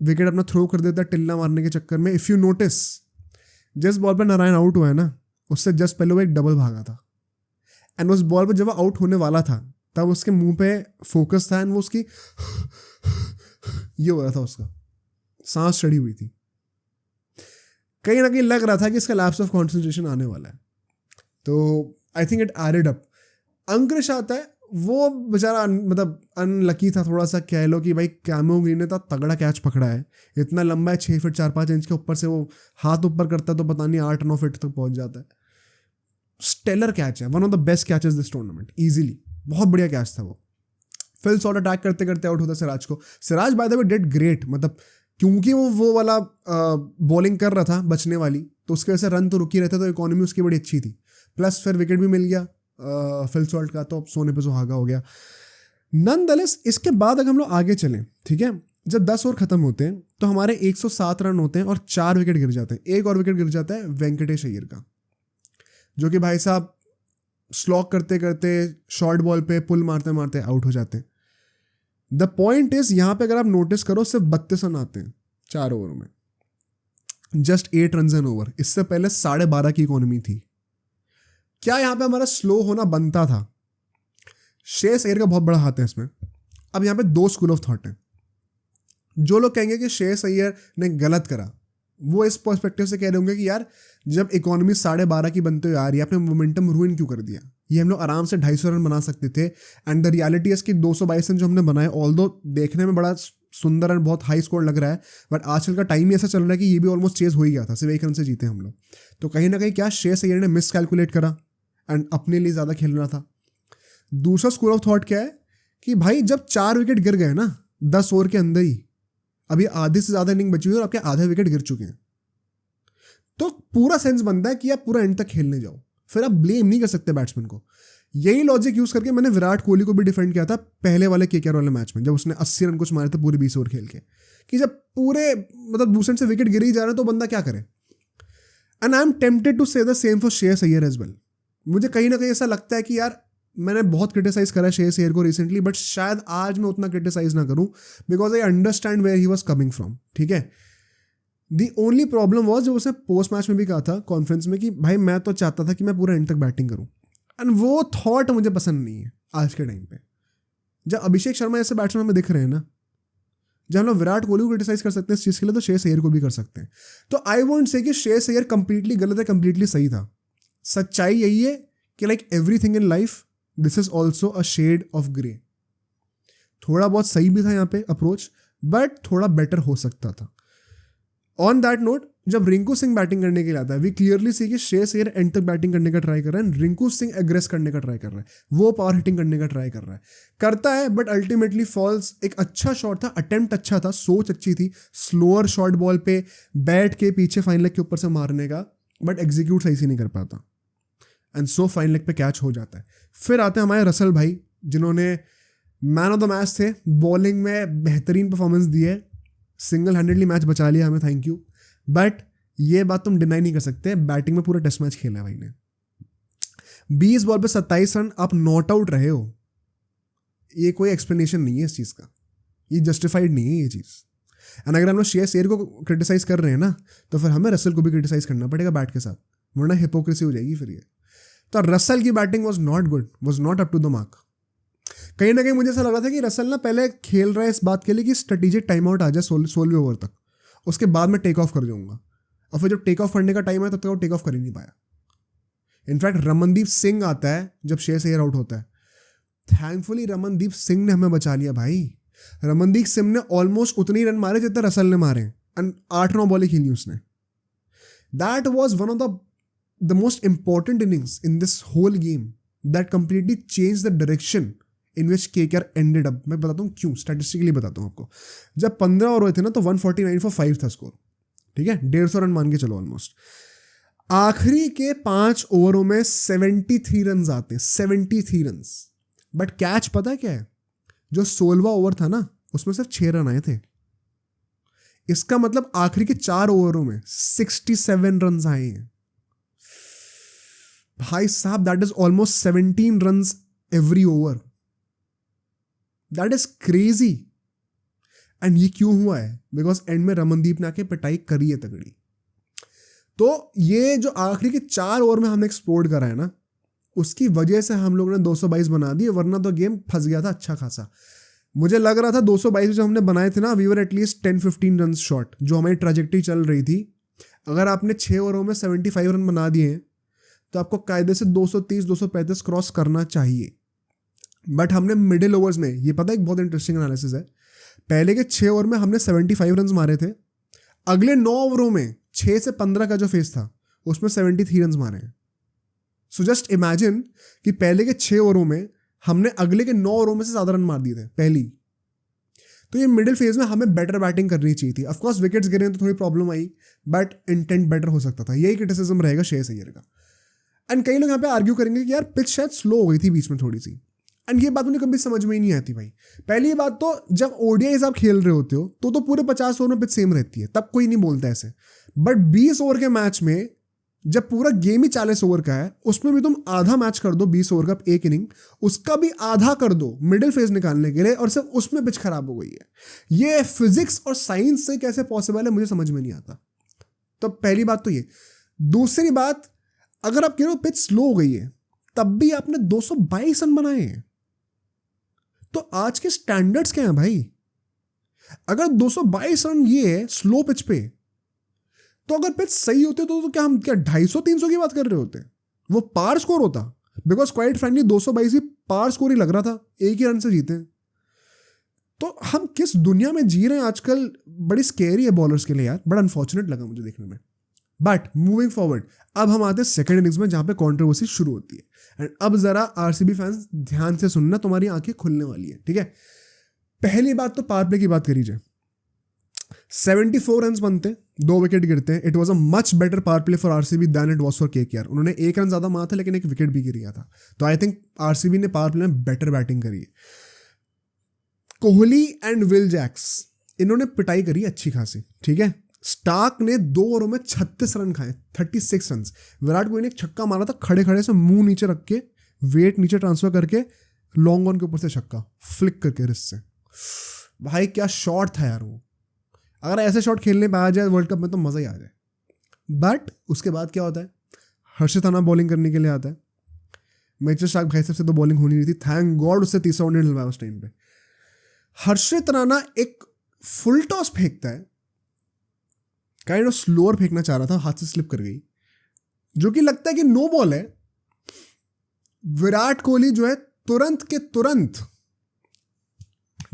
विकेट अपना थ्रो कर देता टिल्ला मारने के चक्कर में। इफ़ यू नोटिस जिस बॉल पर नारायण आउट हुआ है ना, उससे जस्ट पहले वो एक डबल भागा था। एंड उस बॉल पर जब वो आउट होने वाला था तब उसके मुंह पे फोकस था, एंड वो उसकी ये हो रहा था, उसका सांस चढ़ी हुई थी। कहीं ना कहीं लग रहा था कि इसका लैप्स ऑफ कॉन्सेंट्रेशन आने वाला है। तो I think it added up. Angkrish आता है, वो बेचारा मतलब अनलकी था थोड़ा सा, कह लो कि भाई कैमो ग्रीन ने तो तगड़ा कैच पकड़ा है, इतना लंबा है 6 फीट 4-5 इंच के, ऊपर से वो हाथ ऊपर करता है तो पता नहीं 8-9 फीट तक पहुंच जाता है। स्टेलर कैच है, one of the best catches this tournament, easily बहुत बढ़िया कैच था वो। फिल शॉट अटैक करते करते आउट होता सिराज को। Siraj bye the way did great, मतलब क्योंकि वो वाला बॉलिंग कर रहा था बचने वाली, तो उसकी वजह से रन तो रुक ही रहते, तो इकोनॉमी उसकी बड़ी अच्छी थी। प्लस फिर विकेट भी मिल गया फिल शॉट का, तो अब सोने पे सुहागा हो गया। नॉनदलेस इसके बाद अगर हम लोग आगे चलें, ठीक है, जब 10 ओवर खत्म होते हैं तो हमारे 107 रन होते हैं और 4 विकेट गिर जाते हैं। एक और विकेट गिर जाता है वेंकटेश अय्यर का, जो कि भाई साहब स्लॉक करते करते शॉर्ट बॉल पे पुल मारते मारते आउट हो जाते हैं। द पॉइंट इज यहाँ पे अगर आप नोटिस करो सिर्फ 32 रन आते हैं 4 ओवर में, जस्ट 8 रन एन ओवर। इससे पहले 12.5 की इकोनॉमी थी। क्या यहाँ पे हमारा स्लो होना बनता था? श्रेयस अय्यर का बहुत बड़ा हाथ है इसमें। अब यहाँ पे 2 स्कूल ऑफ थॉट हैं। जो लोग कहेंगे कि श्रेयस अय्यर ने गलत करा, वो इस पर्सपेक्टिव से कह रहे होंगे कि यार जब इकोनॉमी 12.5 की बनते हुए आ रही है, आपने मोमेंटम रूइन क्यों कर दिया? ये हम लोग आराम से 250 रन बना सकते थे। एंड द रियलिटी है कि 222 रन जो हमने बनाए, ऑल्दो देखने में बड़ा सुंदर और बहुत हाई स्कोर लग रहा है, बट आजकल का टाइम ही ऐसा चल रहा है कि ये भी ऑलमोस्ट चेज हो ही गया था, सिर्फ 1 रन से जीते हम लोग। तो कहीं ना कहीं क्या श्रेयस अय्यर ने मिस कैलकुलेट करा एंड अपने लिए ज़्यादा खेलना था। दूसरा स्कूल ऑफ थॉट क्या है कि भाई जब 4 विकेट गिर गए ना 10 ओवर के अंदर ही, अभी आधे से ज़्यादा इनिंग बची हुई है और आपके आधे विकेट गिर चुके हैं, तो पूरा सेंस बनता है कि आप पूरा एंड तक खेलने जाओ, फिर आप ब्लेम नहीं कर सकते बैट्समैन को। यही लॉजिक यूज करके मैंने विराट कोहली को भी डिफेंड किया था पहले वाले केकेआर वाले मैच में, जब उसने 80 रन कुछ मारे थे पूरे 20 ओवर खेल के, कि जब पूरे मतलब दूसरे से विकेट गिर ही जा रहे हैं तो बंदा क्या करे। And I am tempted to say the same for Shreyas Iyer as well. मुझे कहीं ना कहीं ऐसा लगता है कि यार मैंने बहुत क्रिटिसाइज करा श्रेयस अय्यर को रिसेंटली, बट शायद आज मैं उतना क्रिटिसाइज ना करूं, because I understand where he was coming from. ठीक है, दी ओनली प्रॉब्लम वॉज जो उसने पोस्ट मैच में भी कहा था कॉन्फ्रेंस में कि भाई मैं तो चाहता था कि मैं पूरा एंड तक बैटिंग करूं, एंड वो थॉट मुझे पसंद नहीं है आज के टाइम पे। जब अभिषेक शर्मा ऐसे बैट्समैन हमें दिख रहे हैं ना, जब हम लोग विराट कोहली को क्रिटिसाइज कर सकते हैं इस चीज़ के लिए, तो श्रेयस अय्यर को भी कर सकते हैं। तो आई वोंट से कि श्रेयस अय्यर कंप्लीटली गलत है, कंप्लीटली सही था। सच्चाई यही है कि like everything in life this is also a shade of grey. थोड़ा बहुत सही भी था यहाँ पे अप्रोच, बट थोड़ा बेटर हो सकता था। ऑन दैट नोट, जब रिंकू सिंह बैटिंग करने के लिए आता है, वी क्लियरली सी कि श्रेयस अय्यर एंड तक बैटिंग करने का ट्राई कर रहा है, रिंकू सिंह एग्रेस करने का ट्राई कर रहा है, वो पावर हिटिंग करने का ट्राई कर रहा है, करता है, बट अल्टीमेटली फॉल्स। एक अच्छा शॉट था, अटेम्प्ट अच्छा था, सोच अच्छी थी, स्लोअर शॉट बॉल पे बैट के पीछे फाइन लेग के ऊपर से मारने का, बट एग्जीक्यूट सही से नहीं कर पाता, एंड सो फाइन लेग पे कैच हो जाता है। फिर आते हैं हमारे रसल भाई, जिन्होंने मैन ऑफ द मैच थे, बॉलिंग में बेहतरीन परफॉर्मेंस दी है, सिंगल हैंडेडली मैच बचा लिया हमें, थैंक यू। बट ये बात तुम डिनाई नहीं कर सकते, बैटिंग में पूरा टेस्ट मैच खेला है भाई ने। 20 बॉल पे 27 रन, आप नॉट आउट रहे हो। ये कोई एक्सप्लेनेशन नहीं है इस चीज़ का, ये जस्टिफाइड नहीं है ये चीज़। एंड अगर हम लोग शेयर को क्रिटिसाइज कर रहे हैं ना, तो फिर हमें रसल को भी क्रिटिसाइज करना पड़ेगा बैट के साथ, वरना हिपोक्रेसी हो जाएगी फिर ये। तो रसल की batting was not good, was not up to the mark. कहीं ना कहीं मुझे ऐसा लग रहा था कि रसल ना पहले खेल रहा है इस बात के लिए कि स्ट्रेटेजिक टाइम आउट आ जाए 16वें ओवर तक, उसके बाद मैं टेक ऑफ कर जाऊंगा। और फिर जब टेक ऑफ करने का टाइम है तब तक वो टेक ऑफ कर ही नहीं पाया। इनफैक्ट रमनदीप सिंह आता है जब शेर एयर आउट होता है, थैंकफुली रमनदीप सिंह ने हमें बचा लिया भाई। रमनदीप सिंह ने ऑलमोस्ट उतने ही रन मारे जितने रसल ने मारे, एंड 8-9 बॉलें खेली उसने। That was one of the most important innings in this whole game that completely change the direction in which KKR ended up. मैं बताता हूँ क्यों, स्टैटिस्टिकली बताता हूँ आपको। जब 15 ओवर हुए थे ना तो 149 for 5 था स्कोर, ठीक है, 150 रन मान के चलो ऑलमोस्ट। आखिरी के 5 ओवरों में 73 रन आते हैं, 73 रन। बट कैच पता है क्या है, जो 16वां ओवर था ना उसमें सिर्फ 6 रन आए थे। इसका मतलब आखिरी के 4 ओवरों में 67 रन आए हैं भाई साहब। That is almost 17 run every over. That is crazy. And ये क्यों हुआ है? बिकॉज एंड में रमनदीप ने आके पिटाई करी है तगड़ी। तो ये जो आखिरी के 4 ओवर में हमने एक्सप्लोर करा है ना, उसकी वजह से हम लोगों ने 222 बना दिए, वरना तो गेम फंस गया था अच्छा खासा। मुझे लग रहा था 222 जो हमने बनाए थे ना, we were at least 10-15 run short, जो हमारी ट्रैजेक्टरी चल रही थी। अगर आपने 6 ओवरों में 75 रन बना दिए हैं तो आपको कायदे से 230-235 क्रॉस करना चाहिए। बट हमने मिडिल ओवर्स में, ये पता है एक बहुत इंटरेस्टिंग एनालिसिस है, पहले के 6 ओवर में हमने 75 रन मारे थे, अगले 9 ओवरों में 6 से 15 का जो फेस था उसमें 73 रन मारे हैं। सो जस्ट इमेजिन कि पहले के 6 ओवरों में हमने अगले के 9 ओवरों में से ज़्यादा रन मार दिए थे पहली। तो ये मिडिल फेज में हमें बेटर बैटिंग करनी चाहिए थी। ऑफ कोर्स विकेट्स गिरे तो थोड़ी problem I, but intent better हो सकता था। यही क्रिटिसिज्म रहेगा श्रेयस अय्यर का। एंड कई लोग यहाँ पे आर्ग्यू करेंगे कि यार पिच शायद स्लो हो गई थी बीच में थोड़ी सी, एंड ये बात मुझे कभी समझ में ही नहीं आती भाई। पहली बात तो जब ओडीआईज आप खेल रहे होते हो तो पूरे 50 ओवर में पिच सेम रहती है, तब कोई नहीं बोलता ऐसे। बट 20 ओवर के मैच में जब पूरा गेम ही 40 ओवर का है, उसमें भी तुम आधा मैच कर दो 20 ओवर का एक इनिंग, उसका भी आधा कर दो मिडिल फेज निकालने के लिए, और सिर्फ उसमें पिच खराब हो गई है। ये फिजिक्स और साइंस से कैसे पॉसिबल है मुझे समझ में नहीं आता। तो पहली बात तो ये। दूसरी बात, अगर आप कह रहे हो पिच स्लो हो गई है, तब भी आपने 222 रन बनाए हैं, तो आज के स्टैंडर्ड्स क्या हैं भाई? अगर 222 रन ये है स्लो पिच पे, तो अगर पिच सही होते तो क्या हम 250-300 की बात कर रहे होते? वो पार स्कोर होता। बिकॉज क्वाइट फ्रेंडली 222 ही पार स्कोर ही लग रहा था, एक ही रन से जीते। तो हम किस दुनिया में जी रहे हैं आजकल, बड़ी स्केरी है बॉलर्स के लिए यार, बड़ा अनफॉर्चुनेट लगा मुझे देखने में। बट मूविंग फॉरवर्ड, अब हम आते हैं सेकंड इनिंग्स में, जहां पे कंट्रोवर्सी शुरू होती है। एंड अब जरा आरसीबी फैंस ध्यान से सुनना, तुम्हारी आंखें खुलने वाली है, ठीक है। पहली बात तो पावर प्ले की बात करी जाए, 74 रन बनते, 2 विकेट गिरते हैं। It was a much better power play for RCB than it was for KKR. उन्होंने 1 रन ज्यादा मारा था लेकिन 1 विकेट भी गिरा था। तो आई थिंक आरसीबी ने पावर प्ले में बेटर बैटिंग करी है। कोहली एंड विल जैक्स, इन्होंने पिटाई करी अच्छी खासी, ठीक है। स्टार्क ने 2 ओवरों में 36 रन खाए, 36 रन। विराट कोहली ने एक छक्का मारा था खड़े खड़े से, मुंह नीचे रख के, वेट नीचे ट्रांसफर करके, लॉन्ग ऑन के ऊपर से छक्का फ्लिक करके रिस्ट से। भाई क्या शॉट था यार वो। अगर ऐसे शॉट खेलने पे आ जाए वर्ल्ड कप में तो मज़ा ही आ जाए। बट उसके बाद क्या होता है, हर्षित राणा बॉलिंग करने के लिए आता है। मिचेल स्टार्क भाई साहब से तो बॉलिंग होनी नहीं थी, थैंक गॉड उससे तीसरा वनडे डलवाया उस टाइम पे। हर्षित राणा एक फुल टॉस फेंकता है, काइंड ऑफ स्लोअर फेंकना चाह रहा था, हाथ से स्लिप कर गई, जो कि लगता है कि नो बॉल है। विराट कोहली जो है तुरंत के तुरंत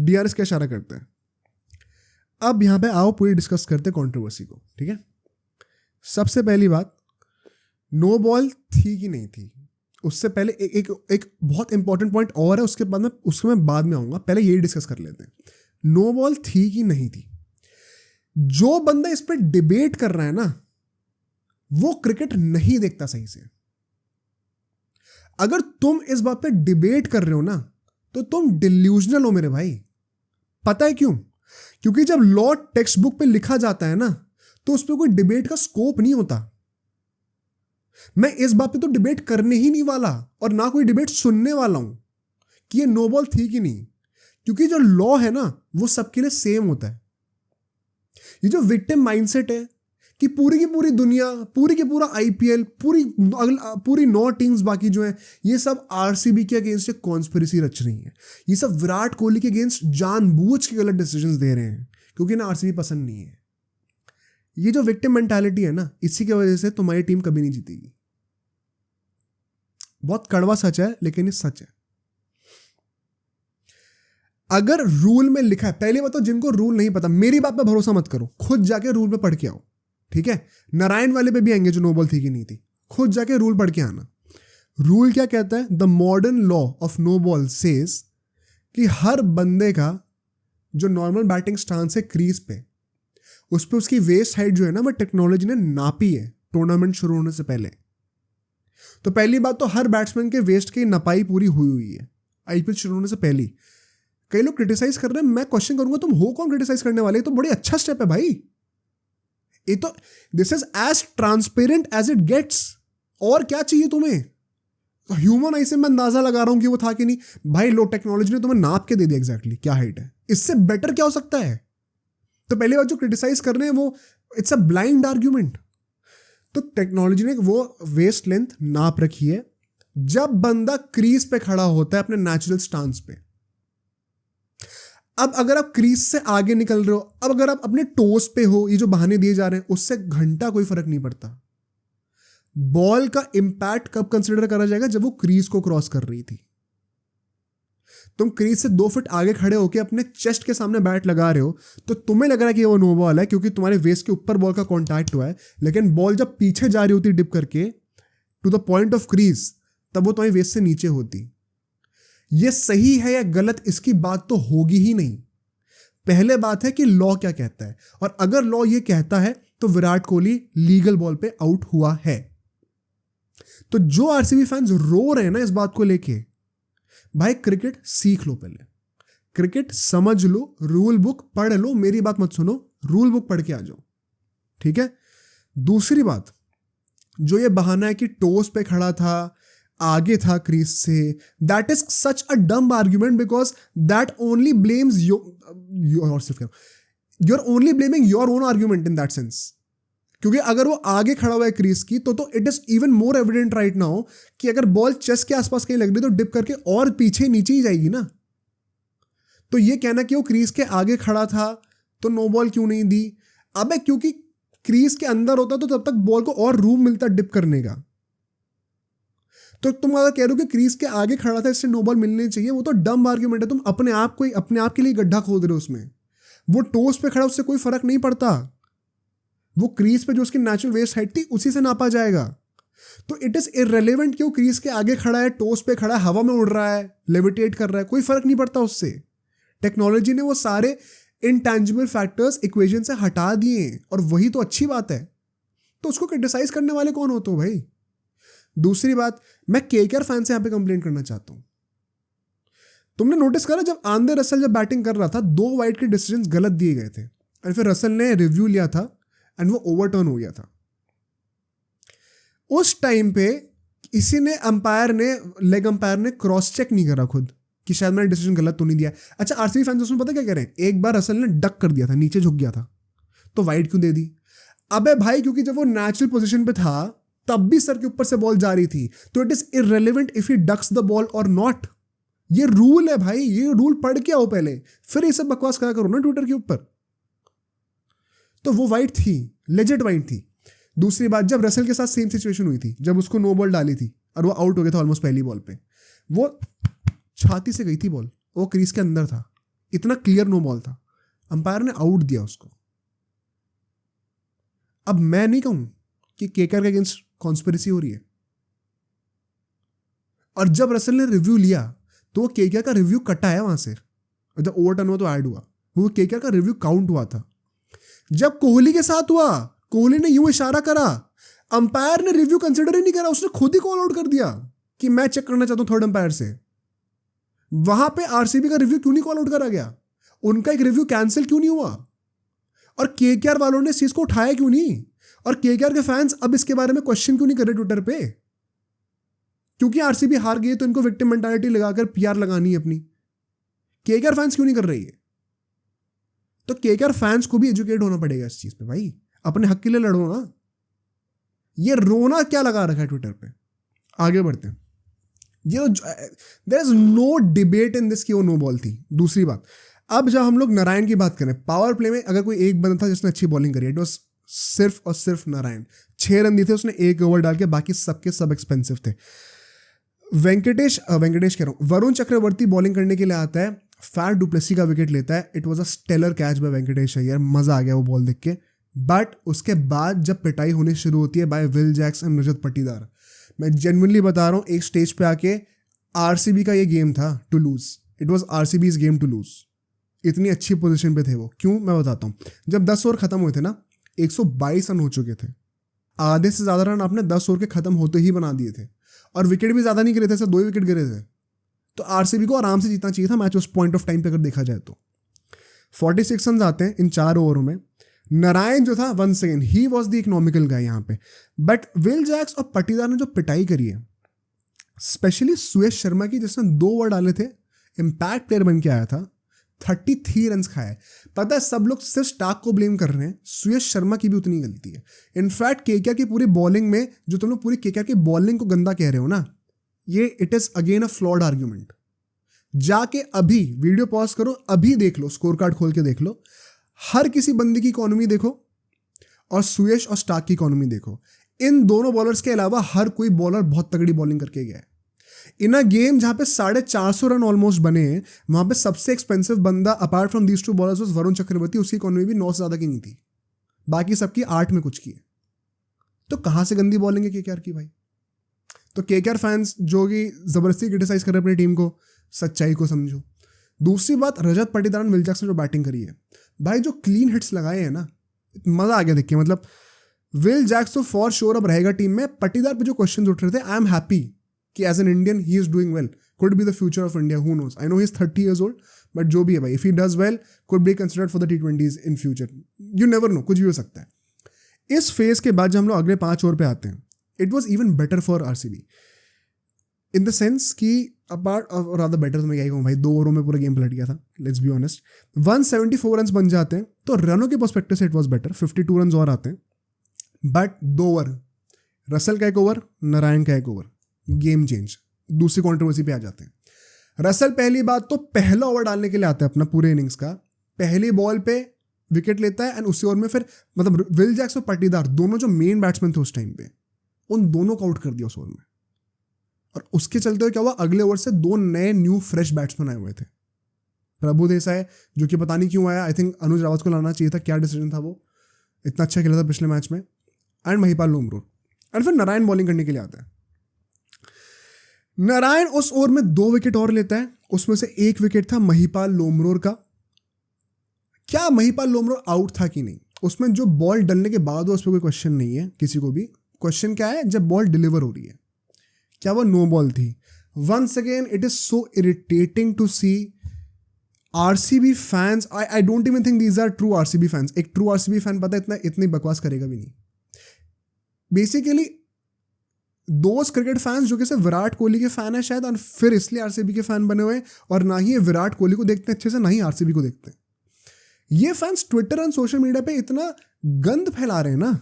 डीआरएस का इशारा करता है। अब यहां पे आओ पूरी डिस्कस करते हैं कंट्रोवर्सी को, ठीक है। सबसे पहली बात, नो बॉल थी कि नहीं थी, उससे पहले एक बहुत इंपॉर्टेंट पॉइंट और है, उसके बाद में आऊंगा। पहले यही डिस्कस कर लेते हैं, नो बॉल थी कि नहीं थी। जो बंदा इस पर डिबेट कर रहा है ना, वो क्रिकेट नहीं देखता सही से। अगर तुम इस बात पे डिबेट कर रहे हो ना, तो तुम डिल्यूजनल हो मेरे भाई। पता है क्यों? क्योंकि जब लॉ टेक्स्ट बुक पे लिखा जाता है ना, तो उस पर कोई डिबेट का स्कोप नहीं होता। मैं इस बात पे तो डिबेट करने ही नहीं वाला और ना कोई डिबेट सुनने वाला हूं कि ये नो बॉल थी कि नहीं, क्योंकि जो लॉ है ना वो सबके लिए सेम होता है। ये जो विक्टिम माइंडसेट है कि पूरी की पूरी दुनिया, पूरी की पूरा आईपीएल, पूरी 9 टीम्स बाकी जो है ये सब आरसीबी के अगेंस्ट एक कॉन्स्पिरेसी रच रही है, ये सब विराट कोहली के अगेंस्ट जानबूझ के गलत डिसीजंस दे रहे हैं क्योंकि ना आरसीबी पसंद नहीं है। ये जो विक्टिम मेंटालिटी है ना, इसी की वजह से तुम्हारी टीम कभी नहीं जीतेगी। बहुत कड़वा सच है लेकिन ये सच है। अगर रूल में लिखा है, पहले बताओ जिनको रूल नहीं पता मेरी बात पे भरोसा मत करो, खुद जाके रूल पे पढ़ के आओ, ठीक है। नारायण वाले पे भी आएंगे जो नो बॉल थी कि नहीं थी, खुद जाके रूल पढ़ के आना। रूल क्या कहता है? The modern law of no ball says कि हर बंदे का जो नॉर्मल बैटिंग स्टांस है क्रीज पे, उस पर उसकी वेस्ट हाइट जो है ना वो टेक्नोलॉजी ने नापी है टूर्नामेंट शुरू होने से पहले। तो पहली बात तो हर बैट्समैन के वेस्ट की नपाई पूरी हुई है आईपीएल शुरू होने से पहले। कई लोग क्रिटिसाइज कर रहे हैं, मैं क्वेश्चन करूंगा तुम हो कौन क्रिटिसाइज करने वाले? तो बड़ी अच्छा स्टेप है भाई, ये तो this is as transparent as it gets. और क्या चाहिए तुम्हें? ह्यूमन आई से मैं अंदाजा लगा रहा हूं कि वो था कि नहीं, भाई लो टेक्नोलॉजी ने तुम्हें नाप के दे दिया एग्जैक्टली क्या हाइट है, इससे बेटर क्या हो सकता है? तो पहली बात जो क्रिटिसाइज कर रहे हैं वो इट्स अ ब्लाइंड आर्ग्यूमेंट। तो टेक्नोलॉजी ने वो वेस्ट लेंथ नाप रखी है जब बंदा क्रीज पे खड़ा होता है अपने नेचुरल स्टांस पे। अब अगर आप क्रीज से आगे निकल रहे हो, अब अगर आप अपने टोस पे हो, ये जो बहाने दिए जा रहे हैं उससे घंटा कोई फर्क नहीं पड़ता। बॉल का इंपैक्ट कब कंसिडर करा जाएगा? जब वो क्रीज को क्रॉस कर रही थी। तुम क्रीज से 2 फुट आगे खड़े होकर अपने चेस्ट के सामने बैट लगा रहे हो तो तुम्हें लग रहा है कि वो नो बॉल है क्योंकि तुम्हारे वेस्ट के ऊपर बॉल का कॉन्टैक्ट हुआ है, लेकिन बॉल जब पीछे जा रही होती डिप करके to the point of crease तब वो तुम्हारी वेस्ट से नीचे होती। ये सही है या गलत इसकी बात तो होगी ही नहीं। पहले बात है कि लॉ क्या कहता है, और अगर लॉ ये कहता है तो विराट कोहली लीगल बॉल पे आउट हुआ है। तो जो आरसीबी फैंस रो रहे हैं ना इस बात को लेके, भाई क्रिकेट सीख लो, पहले क्रिकेट समझ लो, रूल बुक पढ़ लो, मेरी बात मत सुनो, रूल बुक पढ़ के आ जाओ, ठीक है। दूसरी बात, जो ये बहाना है कि टोस पे खड़ा था, आगे था क्रीज से, दैट इज सच अ डम argument because that only blames you're only blaming your own argument in that sense। क्योंकि अगर वो आगे खड़ा हुआ है क्रीज की तो it is even more evident right now कि अगर बॉल चेस्ट के आसपास कहीं लग रही तो डिप करके और पीछे नीचे ही जाएगी ना। तो ये कहना कि वो क्रीज के आगे खड़ा था तो नो बॉल क्यों नहीं दी? अबे क्योंकि क्रीज के अंदर होता तो तब तक बॉल को और रूम मिलता डिप करने का। तो तुम अगर कह रहे हो कि क्रीज के आगे खड़ा था इससे नो बॉल मिलनी चाहिए, वो तो डम आर्ग्यूमेंट है। तुम अपने आप के लिए गड्ढा खोद रहे हो उसमें। वो टोस पे खड़ा उससे कोई फर्क नहीं पड़ता, वो क्रीज पे जो उसकी नेचुरल वेस्ट हाइट थी उसी से नापा जाएगा। तो इट इज इररिलेवेंट कि वो क्रीज के आगे खड़ा है, टोस पे खड़ा है, हवा में उड़ रहा है, लेविटेट कर रहा है, कोई फर्क नहीं पड़ता उससे। टेक्नोलॉजी ने वो सारे इनटैंजिबल फैक्टर्स इक्वेशन से हटा दिए और वही तो अच्छी बात है। तो उसको क्रिटिसाइज करने वाले कौन होते हो भाई? दूसरी बात, मैं केकेआर फैन से यहां पे कंप्लेन करना चाहता हूं। तुमने नोटिस करा जब आंद्रे रसल जब बैटिंग कर रहा था 2 वाइड के डिसीजंस गलत दिए गए थे और फिर रसल ने रिव्यू लिया था एंड वो ओवरटर्न हो गया था। उस टाइम पे इसी ने लेग अंपायर ने क्रॉस चेक नहीं करा खुद कि शायद मैंने डिसीजन गलत तो नहीं दिया। अच्छा, आरसीबी फैंस उसमें पता क्या कह रहे हैं? एक बार रसल ने डक कर दिया था, नीचे झुक गया था, तो वाइड क्यों दे दी? अबे भाई क्योंकि जब वो नेचुरल पोजीशन पे था तब भी सर के ऊपर से बॉल जा रही थी, तो it is irrelevant if he ducks the ball और नॉट। ये रूल है भाई, ये रूल पढ़ के आओ पहले, फिर ये सब बकवास करा करो ना ट्विटर के ऊपर। तो वो वाइड थी, लेजेंड वाइड थी। दूसरी बात, जब रसल के साथ सेम सिचुएशन हुई थी, जब उसको नो बॉल डाली थी और वो आउट हो गया था ऑलमोस्ट पहली बॉल पे, वो छाती से गई थी बॉल, वो क्रीज के अंदर था, इतना क्लियर नो बॉल था, अंपायर ने आउट दिया उसको। अब मैं नहीं कहूं कि केकेआर के अगेंस्ट कॉन्स्पिरेसी हो रही है। और जब रसल ने रिव्यू लिया तो वो केकेआर का रिव्यू कटा है वहां से, जब ओवरटर्न हुआ तो ऐड हुआ, वो केकेआर का रिव्यू काउंट हुआ था। जब कोहली के साथ हुआ, कोहली ने यूं इशारा करा, अंपायर ने रिव्यू कंसिडर ही नहीं करा, उसने खुद ही कॉल आउट कर दिया कि मैं चेक करना चाहता हूं थर्ड अंपायर से। वहां पे आरसीबी का रिव्यू क्यों नहीं कॉल आउट करा गया? उनका एक रिव्यू कैंसिल क्यों नहीं हुआ? और केकेआर वालों ने इस चीज को उठाया क्यों नहीं? और केकेआर के फैंस अब इसके बारे में क्वेश्चन क्यों नहीं कर रहे ट्विटर पे? क्योंकि आरसीबी हार गई तो इनको विक्टिम मेंटालिटी लगाकर पीआर लगानी है अपनी। केकेआर फैंस क्यों नहीं कर रही है? तो केकेआर फैंस को भी एजुकेट होना पड़ेगा इस चीज पे भाई, अपने हक के लिए लड़ो ना। ये रोना क्या लगा रखा है ट्विटर पे? आगे बढ़ते हैं। ये there is no debate in this कि वो नो बॉल थी। दूसरी बात, अब जब हम लोग नारायण की बात करें, पावर प्ले में अगर कोई एक बंदा था जिसने अच्छी बॉलिंग करी, इट वाज सिर्फ और सिर्फ नारायण। 6 रन दिए थे उसने 1 ओवर डाल के, बाकी सबके सब एक्सपेंसिव थे। वेंकटेश कह रहा हूँ, वरुण चक्रवर्ती बॉलिंग करने के लिए आता है, फैट डुप्लेसी का विकेट लेता है। It was a stellar catch by Venkatesh Iyer, मजा आ गया वो बॉल देख के। बट उसके बाद जब पिटाई होनी शुरू होती है bye Will Jacks and Rajat Patidar, मैं जेन्युइनली बता रहा हूँ, एक स्टेज पे आके आरसीबी का ये गेम था to lose. It was RCB's game to lose. इतनी अच्छी पोजीशन पे थे वो। क्यों, मैं बताता हूँ। जब 10 ओवर खत्म हुए थे ना, 122 रन हो चुके थे। आधे से ज्यादा रन आपने 10 ओवर के खत्म होते ही बना दिए थे, और विकेट भी ज्यादा नहीं गिरे थे, सिर्फ 2 विकेट गिरे थे। तो आरसीबी को आराम से जीतना चाहिए था मैच उस पॉइंट ऑफ टाइम पे अगर देखा जाए तो। 46 रन आते हैं इन 4 ओवरों में। नारायण जो था, once again he was the economical guy यहाँ पे। बट विल जैक्स और पाटीदार ने जो पिटाई करी है, स्पेशली सुयश शर्मा की, जिसने 2 ओवर डाले थे, इंपैक्ट प्लेयर बन के आया था, 33 रन खाए। पता है सब लोग सिर्फ स्टार्क को ब्लेम कर रहे हैं, सुयश शर्मा की भी उतनी गलती है। इनफैक्ट केकेआर की पूरी बॉलिंग में, जो तुम लोग पूरी केकेआर की बॉलिंग को गंदा कह रहे हो ना, ये it is again a flawed argument. जाके अभी वीडियो पॉज करो, अभी देख लो, स्कोर कार्ड खोल के देख लो, हर किसी बंदे की इकोनॉमी देखो और सुयश और स्टार्क की इकोनॉमी देखो। इन दोनों बॉलर्स के अलावा हर कोई बॉलर बहुत तगड़ी बॉलिंग करके गया है। इन अ गेम जहां पे 450 रन ऑलमोस्ट बने, वहां पे सबसे एक्सपेंसिव बंदा apart from these 2 bowlers was Varun Chakravarthy. उसकी इकोनॉमी भी 9 से ज्यादा की नहीं थी, बाकी सबकी 8 में कुछ की है। तो कहां से गंदी बॉलिंग है केकेआर की भाई? तो केकेआर फैंस जो कि जबरदस्ती क्रिटिसाइज कर रहे हैं अपनी टीम को, सच्चाई को समझो। दूसरी बात, रजत पाटीदार विल जैक्स ने जो बैटिंग करी है भाई, जो क्लीन हिट्स लगाए हैं ना, मजा आ गया देख के। मतलब विल जैक्स तो फॉर श्योर अब रहेगा टीम में। पाटीदार पे जो क्वेश्चन उठ रहे थे, आई एम हैप्पी कि as an Indian he is doing well, could be the future of India, who knows. I know he is 30 years old, but जो भी है भाई, if he does well, could be considered for the T20s in future. You never know, कुछ भी हो सकता है। इस फेज के बाद जब हम लोग अगले 5 ओवर पे आते हैं, it was even better for RCB in the sense कि अपार्ट और रादर बेटर, तो मैं क्या कहूँ भाई, 2 ओवरों में पूरा गेम पलट गया था, लेट्स बी ऑनेस्ट। 174 रन बन जाते हैं, तो रनों के पर्सपेक्टिव से इट वॉज बेटर। 52 रन और आते हैं, बट 2 ओवर, रसल का 1 ओवर, नारायण का 1 ओवर, गेम चेंज। दूसरी कॉन्ट्रोवर्सी पे आ जाते हैं। रसल पहली बात तो पहला ओवर डालने के लिए आता है अपना पूरे इनिंग्स का, पहली बॉल पे विकेट लेता है, एंड उसी ओवर में फिर मतलब विल जैक्स और पाटीदार दोनों जो मेन बैट्समैन थे उस टाइम पे, उन दोनों को आउट कर दिया उस ओवर में। और उसके चलते हुए क्या हुआ, अगले ओवर से 2 नए न्यू फ्रेश बैट्समैन आए हुए थे। प्रभु देसाई, जो कि पता नहीं क्यों आया, आई थिंक अनुज रावत को लाना चाहिए था, क्या डिसीजन था वो, इतना अच्छा खेला था पिछले मैच में, एंड महिपाल लोमरोर। एंड फिर नारायण बॉलिंग करने के लिए आता है। नारायण उस ओवर में 2 विकेट और लेता है, उसमें से 1 विकेट था महिपाल लोमरोर का। क्या महिपाल लोमरोर आउट था कि नहीं, उसमें जो बॉल डलने के बाद उस पर कोई क्वेश्चन नहीं है किसी को भी। क्वेश्चन क्या है, जब बॉल डिलीवर हो रही है, क्या वो नो बॉल थी? Once again it is so irritating to see RCB fans. I don't even think these are true RCB fans. एक ट्रू आरसीबी फैन पता है इतनी बकवास करेगा भी नहीं। बेसिकली दोस्त क्रिकेट फैंस जो कि सिर्फ विराट कोहली के फैन है शायद, और फिर इसलिए आरसीबी के फैन बने हुए, और ना ही ये विराट कोहली को देखते हैं अच्छे से, ना ही आरसीबी को देखते हैं। ये फैंस ट्विटर और सोशल मीडिया पे इतना गंद फैला रहे हैं ना।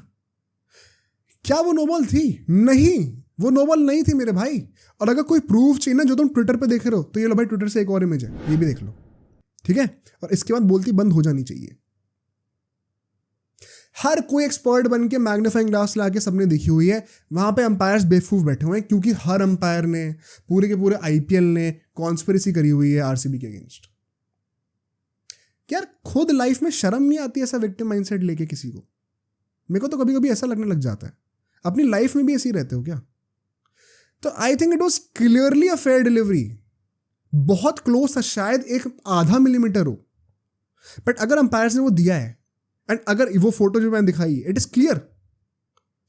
क्या वो नो बॉल थी? नहीं, वो नो बॉल नहीं थी मेरे भाई। और अगर कोई प्रूफ चाहिए ना जो तुम ट्विटर पे देख रहे हो, तो ये लो भाई, ट्विटर से एक और इमेज है, ये भी देख लो, ठीक है? और इसके बाद बोलती बंद हो जानी चाहिए। हर कोई एक्सपर्ट बन के मैग्नीफाइंग ग्लास ला के सबने देखी हुई है। वहां पे अंपायर्स बेवकूफ बैठे हुए हैं, क्योंकि हर अंपायर ने, पूरे के पूरे आईपीएल ने कॉन्स्पिरेसी करी हुई है आरसीबी के अगेंस्ट। यार खुद लाइफ में शर्म नहीं आती ऐसा विक्टिम माइंडसेट लेके किसी को? मेरे को तो कभी कभी ऐसा लगने लग जाता है। अपनी लाइफ में भी ऐसे ही रहते हो क्या? तो I think it was clearly a fair delivery. बहुत क्लोज था, शायद एक आधा मिलीमीटर हो, बट अगर अंपायर्स ने वो दिया है, एंड अगर वो फोटो जो मैंने दिखाई, इट इज क्लियर।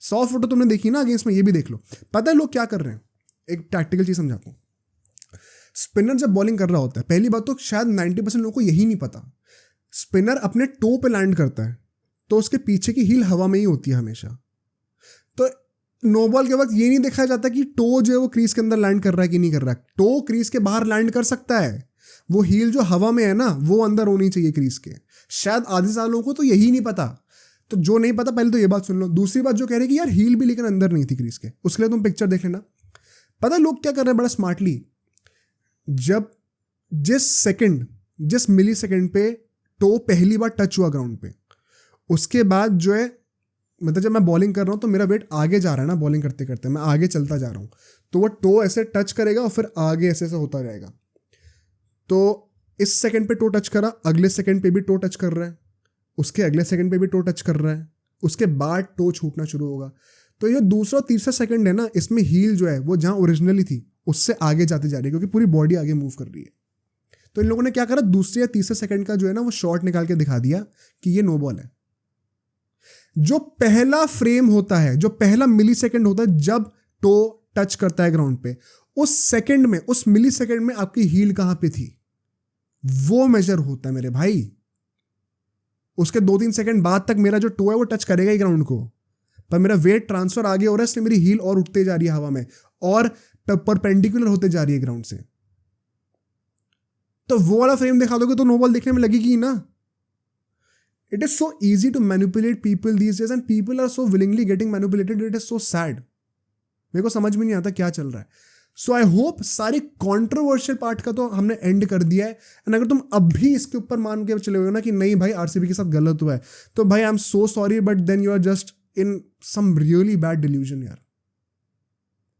100 फोटो तुमने देखी ना अगेंस्ट में, ये भी देख लो। पता है लोग क्या कर रहे हैं? एक टैक्टिकल चीज समझाता हूं। स्पिनर जब बॉलिंग कर रहा होता है, पहली बात तो शायद 90% लोगों को यही नहीं पता, स्पिनर अपने टो पे लैंड करता है, तो उसके पीछे की हील हवा में ही होती है हमेशा। तो नो बॉल के वक्त ये नहीं देखा जाता कि टो जो है वो क्रीज के अंदर लैंड कर रहा है कि नहीं कर रहा है। टो क्रीज के बाहर लैंड कर सकता है, वो हील जो हवा में है ना वो अंदर होनी चाहिए क्रीज के। शायद आधे साल लोगों को तो यही नहीं पता। तो जो नहीं पता पहले तो ये बात सुन लो। दूसरी बात जो कह रहे कि यार हील भी लेकिन अंदर नहीं थी क्रीज के, उसके लिए तुम पिक्चर देख लेना। पता है लोग क्या कर रहे हैं बड़ा स्मार्टली, जब जिस मिली सेकेंड पे टो पहली बार टच हुआ ग्राउंड पे, उसके बाद जो है मतलब जब मैं बॉलिंग कर रहा हूँ तो मेरा वेट आगे जा रहा है ना, बॉलिंग करते करते मैं आगे चलता जा रहा हूँ, तो वो टो ऐसे टच करेगा और फिर आगे ऐसे ऐसे होता जाएगा। तो इस सेकंड पे टो टच करा, अगले सेकंड पे भी टो टच कर रहा है, उसके अगले सेकंड पे भी टो टच कर रहा है, उसके बाद टो छूटना शुरू होगा। तो ये दूसरा तीसरा सेकंड है ना, इसमें हील जो है वो जहाँ ओरिजिनली थी उससे आगे जाती जा रही है, क्योंकि पूरी बॉडी आगे मूव कर रही है। तो इन लोगों ने क्या करा, दूसरे या तीसरे सेकंड का जो है ना वो शॉट निकाल के दिखा दिया कि ये नो बॉल है। जो पहला फ्रेम होता है, जो पहला मिली सेकेंड होता है जब टो टच करता है ग्राउंड पे, उस सेकंड में, उस मिली सेकेंड में आपकी हील कहां पे थी वो मेजर होता है मेरे भाई। उसके 2-3 सेकंड बाद तक मेरा जो टो है वो टच करेगा ही ग्राउंड को, पर मेरा वेट ट्रांसफर आगे हो रहा है, इसलिए मेरी हील और उठते जा रही है हवा में और परपेंडिकुलर होते जा रही है ग्राउंड से। तो वो वाला फ्रेम दिखा दोगे तो नो बॉल देखने में लगेगी ना। It is so easy to manipulate people these days and people are so willingly getting manipulated. It is so sad. मेरे को समझ में नहीं आता क्या चल रहा है। सो आई होप सारी कॉन्ट्रोवर्शियल पार्ट का तो हमने एंड कर दिया है। एंड अगर तुम अब भी इसके ऊपर मान के चले हो ना कि नहीं भाई आरसीबी के साथ गलत हुआ है, तो भाई I am so sorry, but then you are just in some really bad delusion यार।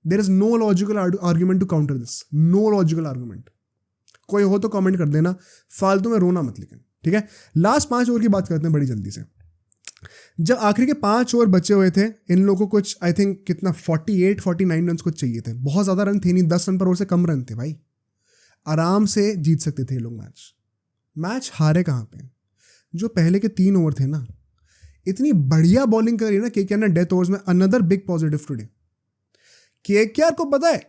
There is no logical argument to counter this, no logical argument. कोई हो तो कमेंट कर देना, फालतू में रोना मत लेकिन, ठीक है। लास्ट 5 ओवर की बात करते हैं बड़ी जल्दी से। जब आखिरी के 5 ओवर बचे हुए थे, इन लोगों को कुछ आई थिंक कितना 48-49 रन कुछ चाहिए थे। बहुत ज़्यादा रन थे नहीं, 10 रन पर ओवर से कम रन थे भाई, आराम से जीत सकते थे ये लोग मैच हारे कहाँ पे। जो पहले के 3 ओवर थे ना, इतनी बढ़िया बॉलिंग करी ना केकेआर ने डेथ ओवर्स में। Another big positive today, KKR को पता है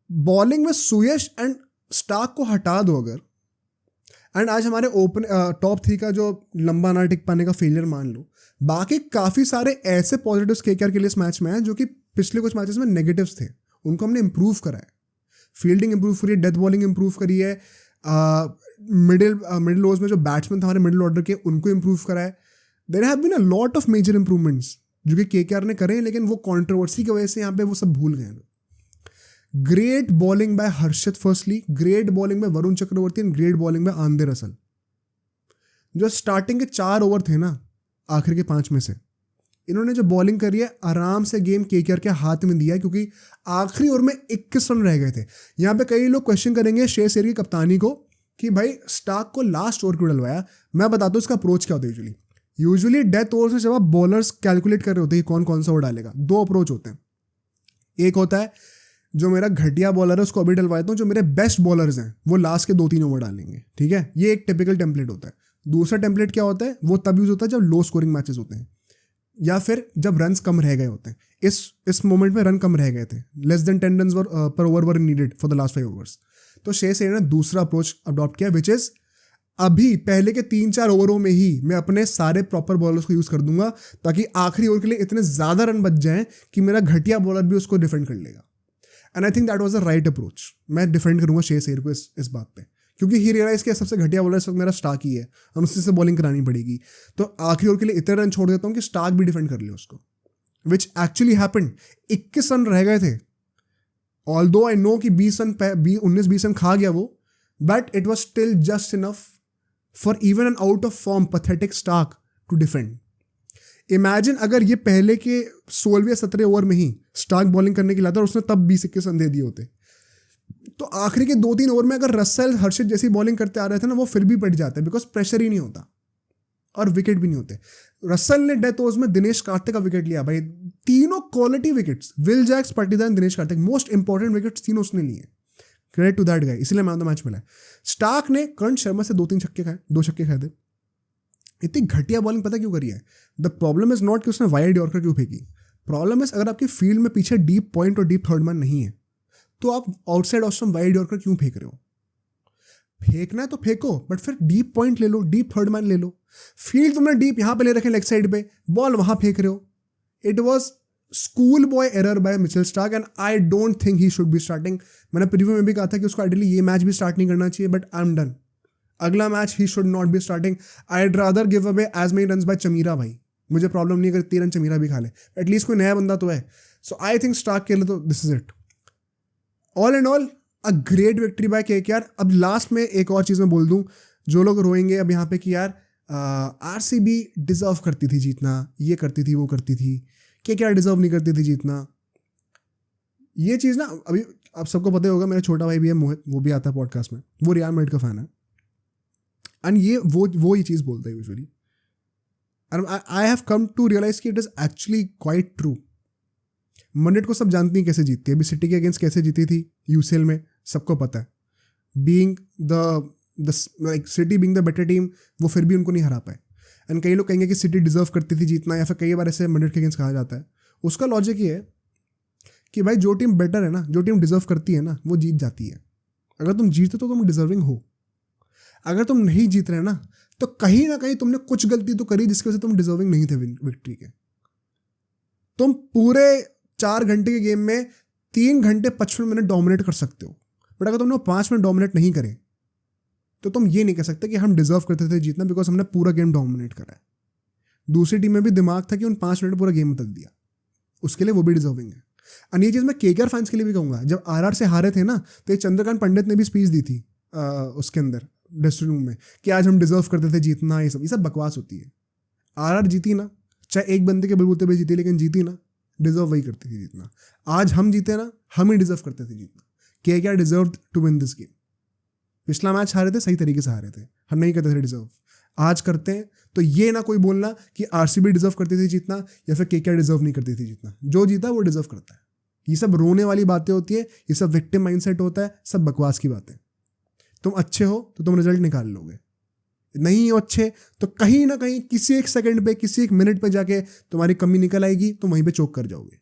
बॉलिंग में सुयश एंड स्टार्क को हटा दो अगर, एंड आज हमारे ओपन टॉप 3 का जो लंबा ना टिक पाने का फेलियर मान लो, बाकी काफ़ी सारे ऐसे पॉजिटिव्स केकेआर के लिए इस मैच में हैं जो कि पिछले कुछ मैचेस में नेगेटिव्स थे, उनको हमने इंप्रूव करा है। फील्डिंग इंप्रूव करी है, डेथ बॉलिंग इंप्रूव करी है, मिडिल ओवर्स में जो बैट्समैन थे हमारे मिडिल ऑर्डर के उनको इंप्रूव करा है। There have been a lot of major improvements जो कि केकेआर ने करे हैं, लेकिन वो कॉन्ट्रोवर्सी की वजह से यहाँ पे वो सब भूल गए हैं। Great bowling by Harshit firstly, great bowling by Varun Chakravarthy and great bowling by Andre Russell. जो स्टार्टिंग के 4 ओवर थे ना आखिर के 5 में से, इन्होंने जो बॉलिंग करी है आराम से गेम केकेआर के हाथ में दिया है, क्योंकि आखिरी ओवर में 21 रन रह गए थे। यहाँ पे कई लोग क्वेश्चन करेंगे श्रेयस अय्यर की कप्तानी को कि भाई स्टार्क को लास्ट ओवर क्यों डलवाया। मैं बताता हूँ इसका अप्रोच क्या होता है। यूजुअली डेथ ओवर्स में जब आप बॉलर्स कैलकुलेट कर रहे होते हैं कौन कौन सा ओवर डालेगा, 2 अप्रोच होते हैं। एक होता है जो मेरा घटिया बॉलर है उसको अभी डलवाता हूँ, जो मेरे बेस्ट बॉलर्स हैं वो लास्ट के 2-3 ओवर डालेंगे, ठीक है। ये एक टिपिकल टेम्पलेट होता है। दूसरा टेम्पलेट क्या होता है, वो तब यूज होता है जब लो स्कोरिंग मैचेस होते हैं या फिर जब रन्स कम रह गए होते हैं। इस मोमेंट में रन कम रह गए थे, लेस देन 10 रन पर over were needed for the last 5 overs. तो श्रेयस अय्यर ने दूसरा अप्रोच अडॉप्ट किया, विच इज अभी पहले के 3-4 ओवरों में ही मैं अपने सारे प्रॉपर बॉलर्स को यूज़ कर दूंगा, ताकि आखिरी ओवर के लिए इतने ज़्यादा रन बच जाएं कि मेरा घटिया बॉलर भी उसको डिफेंड कर लेगा। And I think that was the right approach. मैं डिफेंड करूंगा श्रेयस अय्यर को इस बात पे, क्योंकि ही रियलाइज कि सबसे घटिया बॉलर इस वक्त मेरा स्टार्क ही है, हम उससे से बॉलिंग करानी पड़ेगी। तो आखिरी ओवर के लिए इतने रन छोड़ देता हूँ कि स्टार्क भी डिफेंड कर ले उसको, विच एक्चुअली हैपेंड। 21 रन रह गए थे, ऑल्दो आई नो कि 19-20 रन खा गया वो, but it was still just enough for even an out of form pathetic Starc to defend. Imagine अगर ये पहले के 16 या 17 ओवर में ही स्टार्क बॉलिंग करने के लिए आता और उसने तब 20-21 रन दे दिए होते, तो आखिरी के 2-3 ओवर में अगर रसल हर्षित जैसी बॉलिंग करते आ रहे थे ना, वो फिर भी पड़ जाते, बिकॉज प्रेशर ही नहीं होता और विकेट भी नहीं होते। रसल ने डेथ ओवर्स में दिनेश कार्तिक का विकेट लिया भाई, तीनों quality wickets, Will Jacks, Patidar, Dinesh Karthik, most important wickets तीनों उसने लिए। क्रेडिट टू दैट गाय, इसलिए मैन ऑफ द मैच मिला है। स्टार्क ने कर्ण शर्मा से 2 छक्के खाए थे। इतनी घटिया बॉलिंग पता क्यों करी है? द प्रॉब्लम इज नॉट कि उसने वाइड यॉर्कर क्यों फेंकी, प्रॉब्लम इज अगर आपकी फील्ड में पीछे डीप पॉइंट और डीप थर्ड मैन नहीं है, तो आप outside off stump wide yorker क्यों फेंक रहे हो? फेंकना है तो फेंको, बट फिर डीप पॉइंट ले लो, डीप थर्ड मैन ले लो। फील्ड तुमने डीप यहाँ पे ले रखे लेग साइड पे, बॉल वहां फेंक रहे हो। It was school boy error bye Mitchell Starc and I don't think he should be starting. मैंने प्रीव्यू में भी कहा था कि उसको आइडियली ये मैच भी स्टार्ट नहीं करना चाहिए, बट आई एम डन। अगला मैच ही should not be starting. I rather give away as many run by Chameera भाई। मुझे प्रॉब्लम नहीं अगर 3 रन चमीरा भी खा ले, एटलीस्ट कोई नया बंदा तो है। सो आई थिंक स्टार्क के लिए तो this is it. All and all a great victory by KKR. अब लास्ट में एक और चीज़ मैं बोल दूं, जो लोग रोएंगे अब यहाँ पे कि यार आरसीबी डिजर्व करती थी जीतना, ये करती थी वो करती थी, केकेआर डिजर्व नहीं करती थी जीतना। ये चीज़ ना अभी आप सबको पता ही होगा, मेरा छोटा भाई भी है मोहित, वो भी आता है पॉडकास्ट में, वो रियल मैड्रिड का फैन है एंड ये वो ही चीज़ बोलता है usually. And I have come to realise कि it is actually quite true. Madrid को सब जानती हैं कैसे जीतती है, अभी सिटी के अगेंस्ट कैसे जीती थी यूसीएल में सबको पता है। Being the like city being the better team, वो फिर भी उनको नहीं हरा पाए। एंड कई लोग कहेंगे कि सिटी डिजर्व करती थी जीतना, या फिर कई बार ऐसे मैड्रिड के अगेंस्ट कहा जाता है। उसका लॉजिक ये है कि भाई जो टीम बेटर है ना, जो टीम डिजर्व करती है ना, वो जीत जाती है। अगर तुम जीते तो तुम डिजर्विंग हो, अगर तुम नहीं जीत रहे ना तो कहीं ना कहीं तुमने कुछ गलती तो करी जिसकी वजह से तुम डिजर्विंग नहीं थे विक्ट्री के। तुम पूरे 4 घंटे के गेम में 3 घंटे 55 मिनट डोमिनेट कर सकते हो, बट अगर तुमने 5 मिनट डोमिनेट नहीं करे तो तुम ये नहीं कह सकते कि हम डिजर्व करते थे जीतना, बिकॉज हमने पूरा गेम डोमिनेट करा है। दूसरी टीम में भी दिमाग था कि उन 5 मिनट पूरा गेम बदल दिया, उसके लिए वो भी डिजर्विंग है। और ये चीज़ मैं केकेआर फैंस के लिए भी कहूँगा, जब आरआर से हारे थे ना तो ये चंद्रकांत पंडित ने भी स्पीच दी थी उसके अंदर ड्रेसिंग रूम में कि आज हम डिजर्व करते थे जीतना। ये सब बकवास होती है। आरआर जीती ना, चाहे एक बंदे के बलबूते पे जीती, लेकिन जीती ना, डिजर्व वही करती थी जीतना। आज हम जीते ना, हम ही डिजर्व करते थे जीतना। KKR deserve to win this game. पिछला मैच हारे थे, सही तरीके से हारे थे, हम नहीं करते थे डिजर्व, आज करते हैं। तो ये ना कोई बोलना कि आरसीबी डिजर्व करती थी जीतना या फिर केकेआर डिजर्व नहीं करती थी जीतना। जो जीता वो डिजर्व करता है। ये सब रोने वाली बातें होती है, ये सब विक्टिम माइंडसेट होता है, सब बकवास की बातें। तुम अच्छे हो तो तुम रिजल्ट निकाल लोगे, नहीं हो अच्छे तो कहीं ना कहीं किसी एक सेकंड पे, किसी एक मिनट पे जाके तुम्हारी कमी निकल आएगी, तुम वहीं पे चोक कर जाओगे।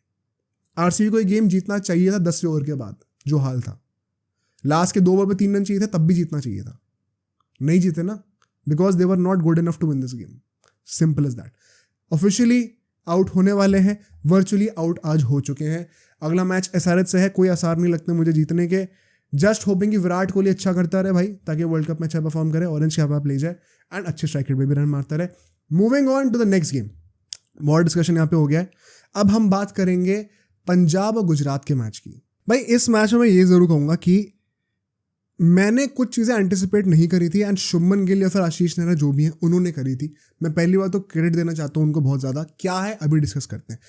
आरसीबी को ये गेम जीतना चाहिए था 10 ओवर के बाद, जो हाल था। लास्ट के 2 ओवर पे 3 रन चाहिए थे, तब भी जीतना चाहिए था, नहीं जीते ना, because they were not good enough to win this game. Simple is that. Officially out होने वाले हैं, वर्चुअली आउट आज हो चुके हैं। अगला मैच एसआरएच से है, कोई आसार नहीं लगते मुझे जीतने के। जस्ट होपिंग कि विराट कोहली अच्छा करता रहे भाई, ताकि वर्ल्ड कप में अच्छा परफॉर्म करे, ऑरेंज कैप आप ले जाए एंड अच्छे स्ट्राइक रेट पे भी रन मारता रहे। Moving on to the next game. बहुत डिस्कशन यहाँ पे हो गया है। अब हम बात करेंगे पंजाब और गुजरात के मैच की। भाई इस मैच में मैं ये जरूर कहूँगा कि मैंने कुछ चीज़ें एंटिसिपेट नहीं करी थी, एंड शुभमन गिल या फिर आशीष नेहरा जो भी हैं उन्होंने करी थी। मैं पहली बार तो क्रेडिट देना चाहता हूँ उनको बहुत ज़्यादा। क्या है अभी डिस्कस करते हैं।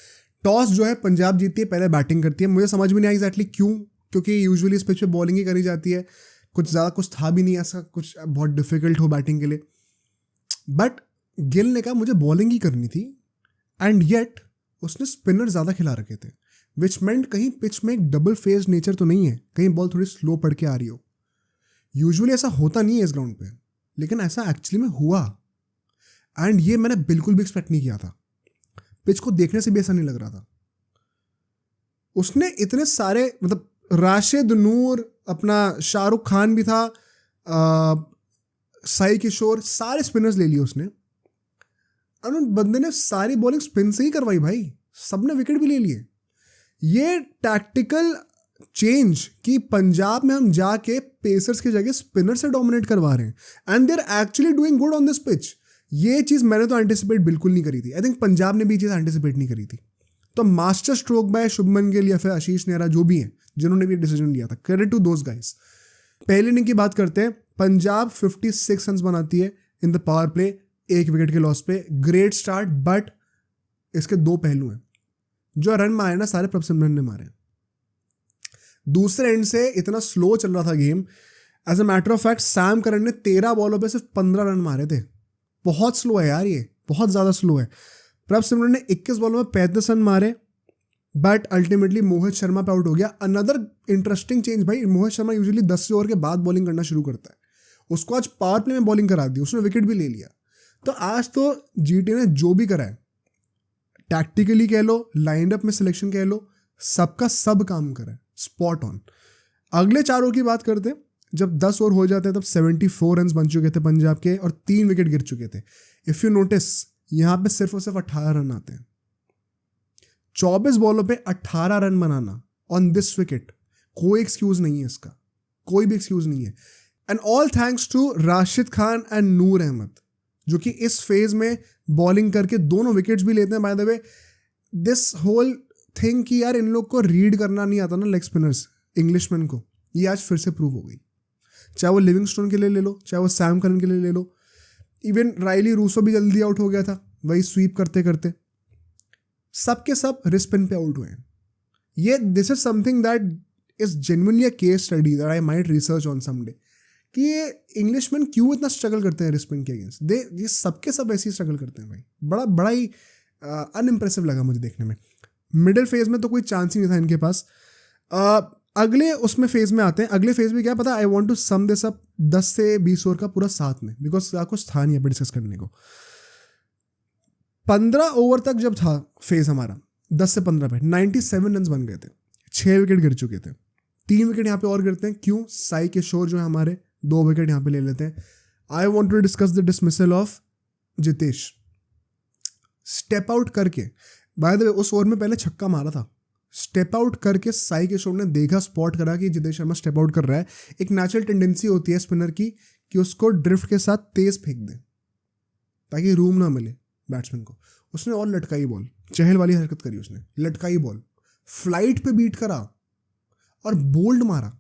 टॉस जो है पंजाब जीती है, पहले बैटिंग करती है। मुझे समझ में नहीं आई एग्जैक्टली क्यों, क्योंकि यूजुअली इस पिच पे बॉलिंग ही करी जाती है, कुछ ज़्यादा कुछ था भी नहीं ऐसा कुछ बहुत डिफिकल्ट हो बैटिंग के लिए। बट गिल ने कहा मुझे बॉलिंग ही करनी थी, एंड येट उसने स्पिनर ज़्यादा खिला रखे थे, विच मेंट कहीं पिच में एक डबल फेज नेचर तो नहीं है, कहीं बॉल थोड़ी स्लो पड़ के आ रही हो। यूजुअली ऐसा होता नहीं है इस ग्राउंड पे, लेकिन ऐसा एक्चुअली में हुआ, एंड ये मैंने बिल्कुल भी एक्सपेक्ट नहीं किया था। पिच को देखने से भी ऐसा नहीं लग रहा था। उसने इतने सारे, मतलब राशिद नूर, अपना शाहरुख खान भी था, साई किशोर, सारे स्पिनर्स ले लिए उसने, और उन बंदे ने सारी बॉलिंग स्पिन से ही करवाई भाई, सबने विकेट भी ले लिए। ये टैक्टिकल चेंज कि पंजाब में हम जाके पेसर्स की जगह स्पिनर से डोमिनेट करवा रहे हैं, and they are actually doing good on this pitch, ये चीज़ मैंने तो एंटिसिपेट बिल्कुल नहीं करी थी। आई थिंक पंजाब ने भी ये चीज़ एंटिसिपेट नहीं करी थी। तो master stroke bye Shubman Gill या फिर आशीष नेहरा जो भी हैं जिन्होंने भी डिसीजन लिया था, क्रेडिट टू दोज गाइस। पहले इनिंग की बात करते हैं। पंजाब 56 रन बनाती है in the power play, 1 wicket के लॉस पे। ग्रेट स्टार्ट, बट इसके 2 पहलू हैं। जो रन मारे ना सारे प्रभसिमरन ने मारे। दूसरे एंड से इतना स्लो चल रहा था game, as a matter of fact Sam Curran ने 13 बॉलों पे सिर्फ 15 रन मारे थे। बहुत स्लो है यार, ये बहुत ज़्यादा स्लो है। प्रभसिमरन ने 21 बॉलों में 35 रन मारे, बट अल्टीमेटली मोहित शर्मा पे आउट हो गया। अनदर इंटरेस्टिंग चेंज भाई, मोहित शर्मा यूजुअली 10 ओवर के बाद बॉलिंग करना शुरू करता है, उसको आज पावर प्ले में बॉलिंग करा दी, उसने विकेट भी ले लिया। तो आज तो जीटी ने जो भी करा है, टैक्टिकली कह लो, लाइनअप में सिलेक्शन कह लो, सबका सब काम करा है, स्पॉट ऑन। अगले 4 ओवर की बात करते हैं। जब 10 ओवर हो जाते हैं तब 74 रन बन चुके थे पंजाब के और 3 विकेट गिर चुके थे. इफ़ यू नोटिस यहाँ पे सिर्फ और सिर्फ 18 रन आते हैं. 24 बॉलों पे 18 रन बनाना ऑन दिस विकेट, कोई एक्सक्यूज नहीं है इसका, कोई भी एक्सक्यूज नहीं है. And all thanks to Rashid Khan and Noor Ahmad, जो कि इस फेज में बॉलिंग करके दोनों विकेट्स भी लेते हैं. By the way this whole thing कि यार इन लोग को रीड करना नहीं आता ना लेग स्पिनर्स, इंग्लिशमैन को, ये आज फिर से प्रूव हो गई. चाहे वो लिविंगस्टोन के लिए ले लो, चाहे वो सैम करन के लिए ले लो, इवन राइली रूसो भी जल्दी आउट हो गया था वही स्वीप करते करते. सबके सब रिस्पिन पे आउट हुए हैं. ये this is something that is genuinely a case study that I might research on someday, कि ये इंग्लिशमैन क्यों इतना स्ट्रगल करते हैं रिस्पिन के अगेंस्ट. ये सबके सब ऐसे ही स्ट्रगल करते हैं भाई. बड़ा ही अनइम्प्रेसिव लगा मुझे देखने में. मिडिल फेज में तो कोई चांस ही नहीं था इनके पास. अगले उसमें फेज में आते हैं. अगले फेज में क्या पता, I want to sum this up 10 से 20 ओवर का पूरा साथ में, बिकॉज कुछ था नहीं पे डिस्कस करने को. 15 ओवर तक जब था फेज हमारा 10 से 15 पे 97 रन बन गए थे. 6 विकेट गिर चुके थे. 3 विकेट यहाँ पे और गिरते हैं. क्यों? साई किशोर जो है हमारे 2 विकेट यहाँ पे ले लेते हैं. I want to discuss the dismissal of Jitesh. Step out करके, बाय द वे उस ओवर में पहले छक्का मारा था. स्टेप आउट करके साई किशोर ने देखा, स्पॉट करा कि जितेश शर्मा स्टेप आउट कर रहा है. एक नेचुरल टेंडेंसी होती है स्पिनर की कि उसको ड्रिफ्ट के साथ तेज फेंक दे ताकि रूम ना मिले बैट्समैन को. उसने और लटकाई बॉल, चहल वाली हरकत करी उसने, लटकाई बॉल, फ्लाइट पे बीट करा और बोल्ड मारा.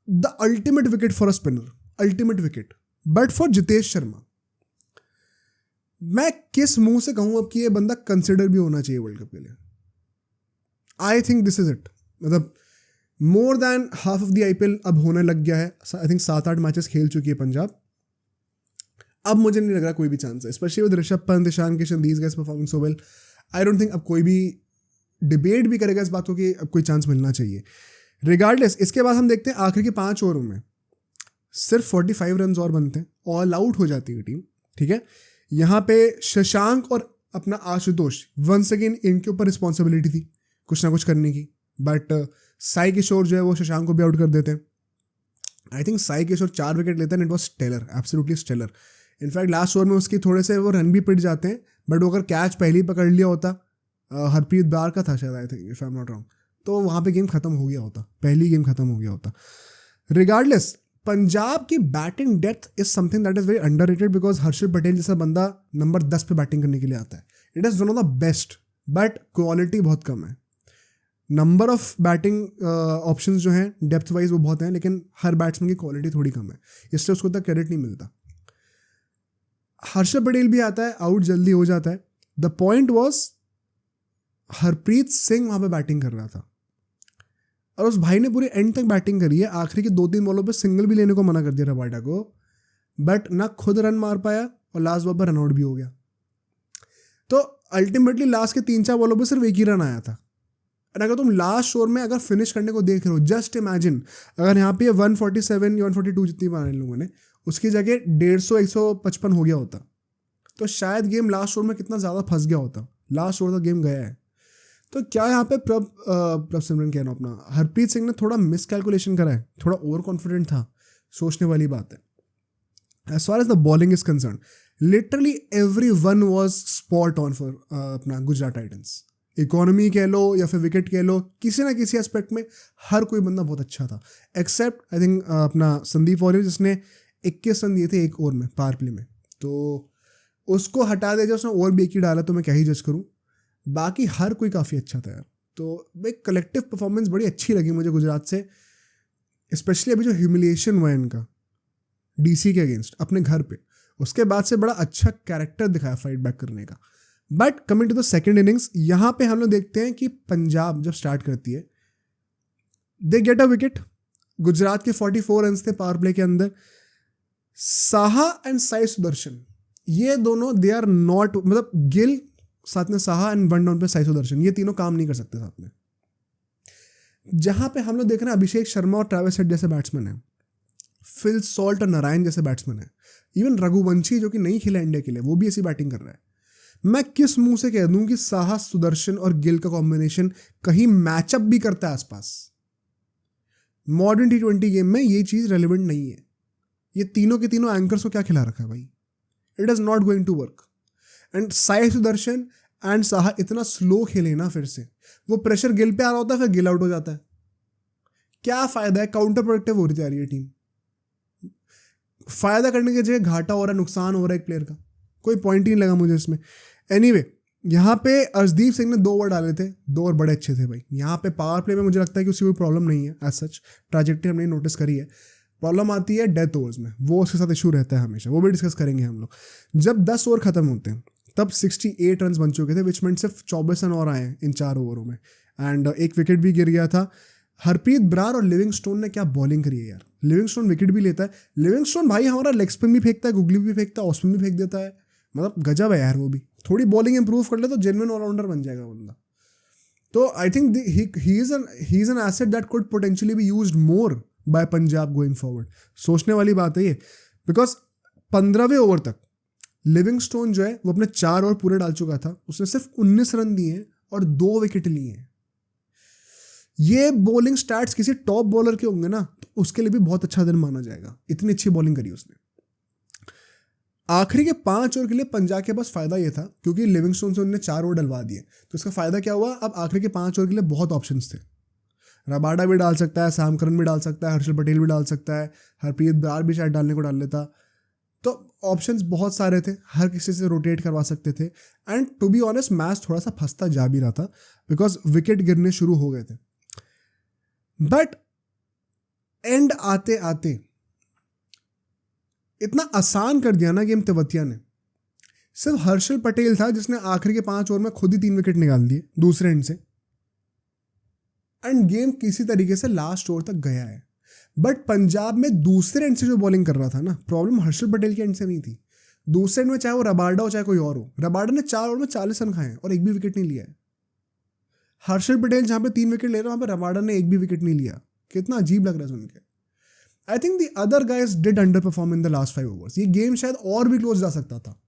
The ultimate wicket for a spinner, ultimate wicket. But for Jitesh Sharma, मैं किस मुंह से कहूं अब कि ये बंदा कंसिडर भी होना चाहिए वर्ल्ड कप के लिए. I think this is it. मतलब more than half of the IPL अब होने लग गया है. आई थिंक 7-8 मैचेस खेल चुकी है पंजाब. अब मुझे नहीं लग रहा कोई भी चांस है, specially with Rishabh Pant, Ishan Kishan, these guys performing so well. I don't think अब कोई भी डिबेट भी करेगा इस बात को कि अब कोई चांस मिलना चाहिए. रिगार्डलेस, इसके बाद हम देखते हैं आखिर के 5 ओवरों में सिर्फ 45 रन और बनते हैं, ऑल आउट हो जाती है टीम. ठीक है, यहाँ पे शशांक और अपना आशुतोष, वंस अगेन इनके ऊपर रिस्पॉन्सिबिलिटी थी कुछ ना कुछ करने की. बट साई किशोर जो है वो शशांक को भी आउट कर देते हैं. I think Sai Kishore 4 wicket लेते हैं. It was stellar, absolutely stellar. In fact last over में उसकी थोड़े से वो रन भी पिट जाते हैं, बट वो अगर कैच पहले ही पकड़ लिया होता, हरप्रीत बार का था शायद, I think if I am not wrong, तो वहाँ पे गेम खत्म हो गया होता, पहली गेम खत्म हो गया होता. रिगार्डलेस, पंजाब की batting depth is something that is very underrated, because Harshal Patel जैसा बंदा नंबर 10 पे बैटिंग करने के लिए आता है. It is one of the best, but quality बहुत कम है. नंबर ऑफ बैटिंग ऑप्शंस जो हैं डेप्थ वाइज वो बहुत हैं, लेकिन हर बैट्समैन की क्वालिटी थोड़ी कम है, इसलिए उसको तक क्रेडिट नहीं मिलता. हर्षल पटेल भी आता है, आउट जल्दी हो जाता है. The point was Harpreet Singh वहाँ पे बैटिंग कर रहा था और उस भाई ने पूरी एंड तक बैटिंग करी है. आखिरी की 2-3 बॉलों पे सिंगल भी लेने को मना कर दिया रबाडा को, बट ना खुद रन मार पाया और लास्ट बॉल पर रनआउट भी हो गया. तो अल्टीमेटली लास्ट के 3-4 बॉलों पे सिर्फ एक ही रन आया था. और अगर तुम लास्ट ओवर में अगर फिनिश करने को देख रहे हो, जस्ट इमेजिन अगर यहाँ पे 147 या 142 जितनी मारे लोगों ने, उसकी जगह 150-155 हो गया होता, तो शायद गेम लास्ट ओवर में कितना ज़्यादा फंस गया होता. लास्ट ओवर तक गेम गया है. तो क्या यहाँ पे प्रभ सिमरन कहना, अपना हरप्रीत सिंह ने थोड़ा मिस कैलकुलेशन करा है, थोड़ा ओवर कॉन्फिडेंट था, सोचने वाली बात है. As far as the bowling is concerned, literally everyone was spot on for अपना गुजरात टाइटंस. इकोनॉमी कह लो या फिर विकेट कह लो, किसी ना किसी एस्पेक्ट में हर कोई बंदा बहुत अच्छा था, एक्सेप्ट आई थिंक अपना संदीप वॉरियर, जिसने 21 रन दिए थे एक ओवर में पावर प्ले में. तो उसको हटा दे, जो उसने ओवर भी एक ही डाला, तो मैं क्या ही जज करूँ. बाकी हर कोई काफ़ी अच्छा था यार. तो एक कलेक्टिव परफॉर्मेंस बड़ी अच्छी लगी मुझे गुजरात से, स्पेशली अभी जो ह्यूमिलिएशन हुआ है इनका डीसी के अगेंस्ट अपने घर पे, उसके बाद से बड़ा अच्छा कैरेक्टर दिखाया फाइट बैक करने का. But coming to the second innings, यहाँ पे हम लोग देखते हैं कि पंजाब जब स्टार्ट करती है, they get a wicket. Gujarat के 44 रन थे पावर प्ले के अंदर. साहा एंड साई सुदर्शन, ये दोनों दे आर नॉट, मतलब गिल साथ में साहा एंड वन डाउन पे साई सुदर्शन, ये तीनों काम नहीं कर सकते साथ में. जहां पे हम लोग देख रहे हैं अभिषेक शर्मा और ट्रेविस हेड जैसे बैट्समैन हैं, फिल सॉल्ट और नारायण जैसे बैट्समैन हैं, इवन रघुवंशी जो कि नहीं खेला इंडिया के लिए, वो भी ऐसी बैटिंग कर रहा है. मैं किस मुंह से कह दूं कि साहा, सुदर्शन और गिल का कॉम्बिनेशन कहीं मैचअप भी करता है आसपास? मॉडर्न T20 गेम में ये चीज़ रेलिवेंट नहीं है। ये तीनों के तीनों एंकर्स को क्या खिला रखा है भाई? It is not going to work. And Sai Sudharsan and Saha इतना स्लो खेले ना, फिर से वो प्रेशर गिल पे आ रहा होता है, फिर गिल आउट हो जाता है। क्या फायदा है? काउंटर प्रोडक्टिव हो रही जा रही है टीम। फायदा करने की जगह घाटा हो रहा है, नुकसान हो रहा है एक प्लेयर का। कोई पॉइंट ही नहीं लगा मुझे इसमें। एनीवे, यहाँ पे अर्शदीप सिंह ने 2 ओवर डाले थे, 2 ओवर बड़े अच्छे थे भाई। यहाँ पे पावर प्ले में मुझे लगता है कि उसकी कोई प्रॉब्लम नहीं है एज सच, ट्रैजेक्टरी हमने नोटिस करी है। प्रॉब्लम आती है डेथ ओवर्स में, वो उसके साथ इशू रहता है हमेशा, वो भी डिस्कस करेंगे हम लोग। जब 10 ओवर खत्म होते हैं तब 68 रन बन चुके थे, विच मीन सिर्फ 24 रन और आए हैं इन 4 ओवरों में। एंड एक विकेट भी गिर गया था। हरप्रीत ब्रार और लिविंगस्टोन ने क्या बॉलिंग करी है यार। लिविंगस्टोन विकेट भी लेता है। लिविंगस्टोन भाई हमारा लेग स्पिन भी फेंकता है, गुगली भी फेंकता है, ऑफ स्पिन भी फेंक देता है। मतलब गजब है यार। वो भी थोड़ी बॉलिंग इंप्रूव कर ले तो जेन्युइन ऑलराउंडर बन जाएगा बंदा। तो I think he is an asset that could potentially be used more by Punjab going forward. सोचने वाली बात है ये, बिकॉज 15वें ओवर तक लिविंगस्टोन जो है वो अपने 4 ओवर पूरे डाल चुका था। उसने सिर्फ 19 रन दिए और 2 विकेट लिए हैं। ये बॉलिंग स्टैट्स किसी टॉप बॉलर के होंगे ना तो उसके लिए भी बहुत अच्छा दिन माना जाएगा। इतनी अच्छी बॉलिंग करी उसने। आखिरी के 5 ओवर के लिए पंजाब के पास फायदा ये था क्योंकि लिविंगस्टोन से उन्होंने 4 ओवर डलवा दिए, तो इसका फायदा क्या हुआ, अब आखिरी के 5 ओवर के लिए बहुत ऑप्शंस थे। रबाडा भी डाल सकता है, सैम करन भी डाल सकता है, हर्षल पटेल भी डाल सकता है, हरप्रीत ब्रार भी शायद डालने को डाल लेता। तो ऑप्शंस बहुत सारे थे, हर किसी से रोटेट करवा सकते थे। And to be honest match थोड़ा सा फंसता जा भी रहा था बिकॉज विकेट गिरने शुरू हो गए थे। बट एंड आते आते इतना आसान कर दिया ना गेम तेवतिया ने। सिर्फ हर्षल पटेल था जिसने आखिरी के 5 ओवर में खुद ही 3 विकेट निकाल दिए दूसरे एंड से। एंड गेम किसी तरीके से लास्ट ओवर तक गया है। बट पंजाब में दूसरे एंड से जो बॉलिंग कर रहा था ना, प्रॉब्लम हर्षल पटेल के एंड से नहीं थी। दूसरे एंड में चाहे वो रबाडा हो चाहे कोई और हो, रबाडा ने 4 ओवर में 40 रन खाए हैं और एक भी विकेट नहीं लिया है। हर्षल पटेल जहां पे 3 विकेट ले रहा है वहां पे रबाडा ने एक भी विकेट नहीं लिया। कितना अजीब लग रहा है सुन के। आई think the other guys did under perform in the last 5 overs. ये गेम शायद और भी क्लोज जा सकता था।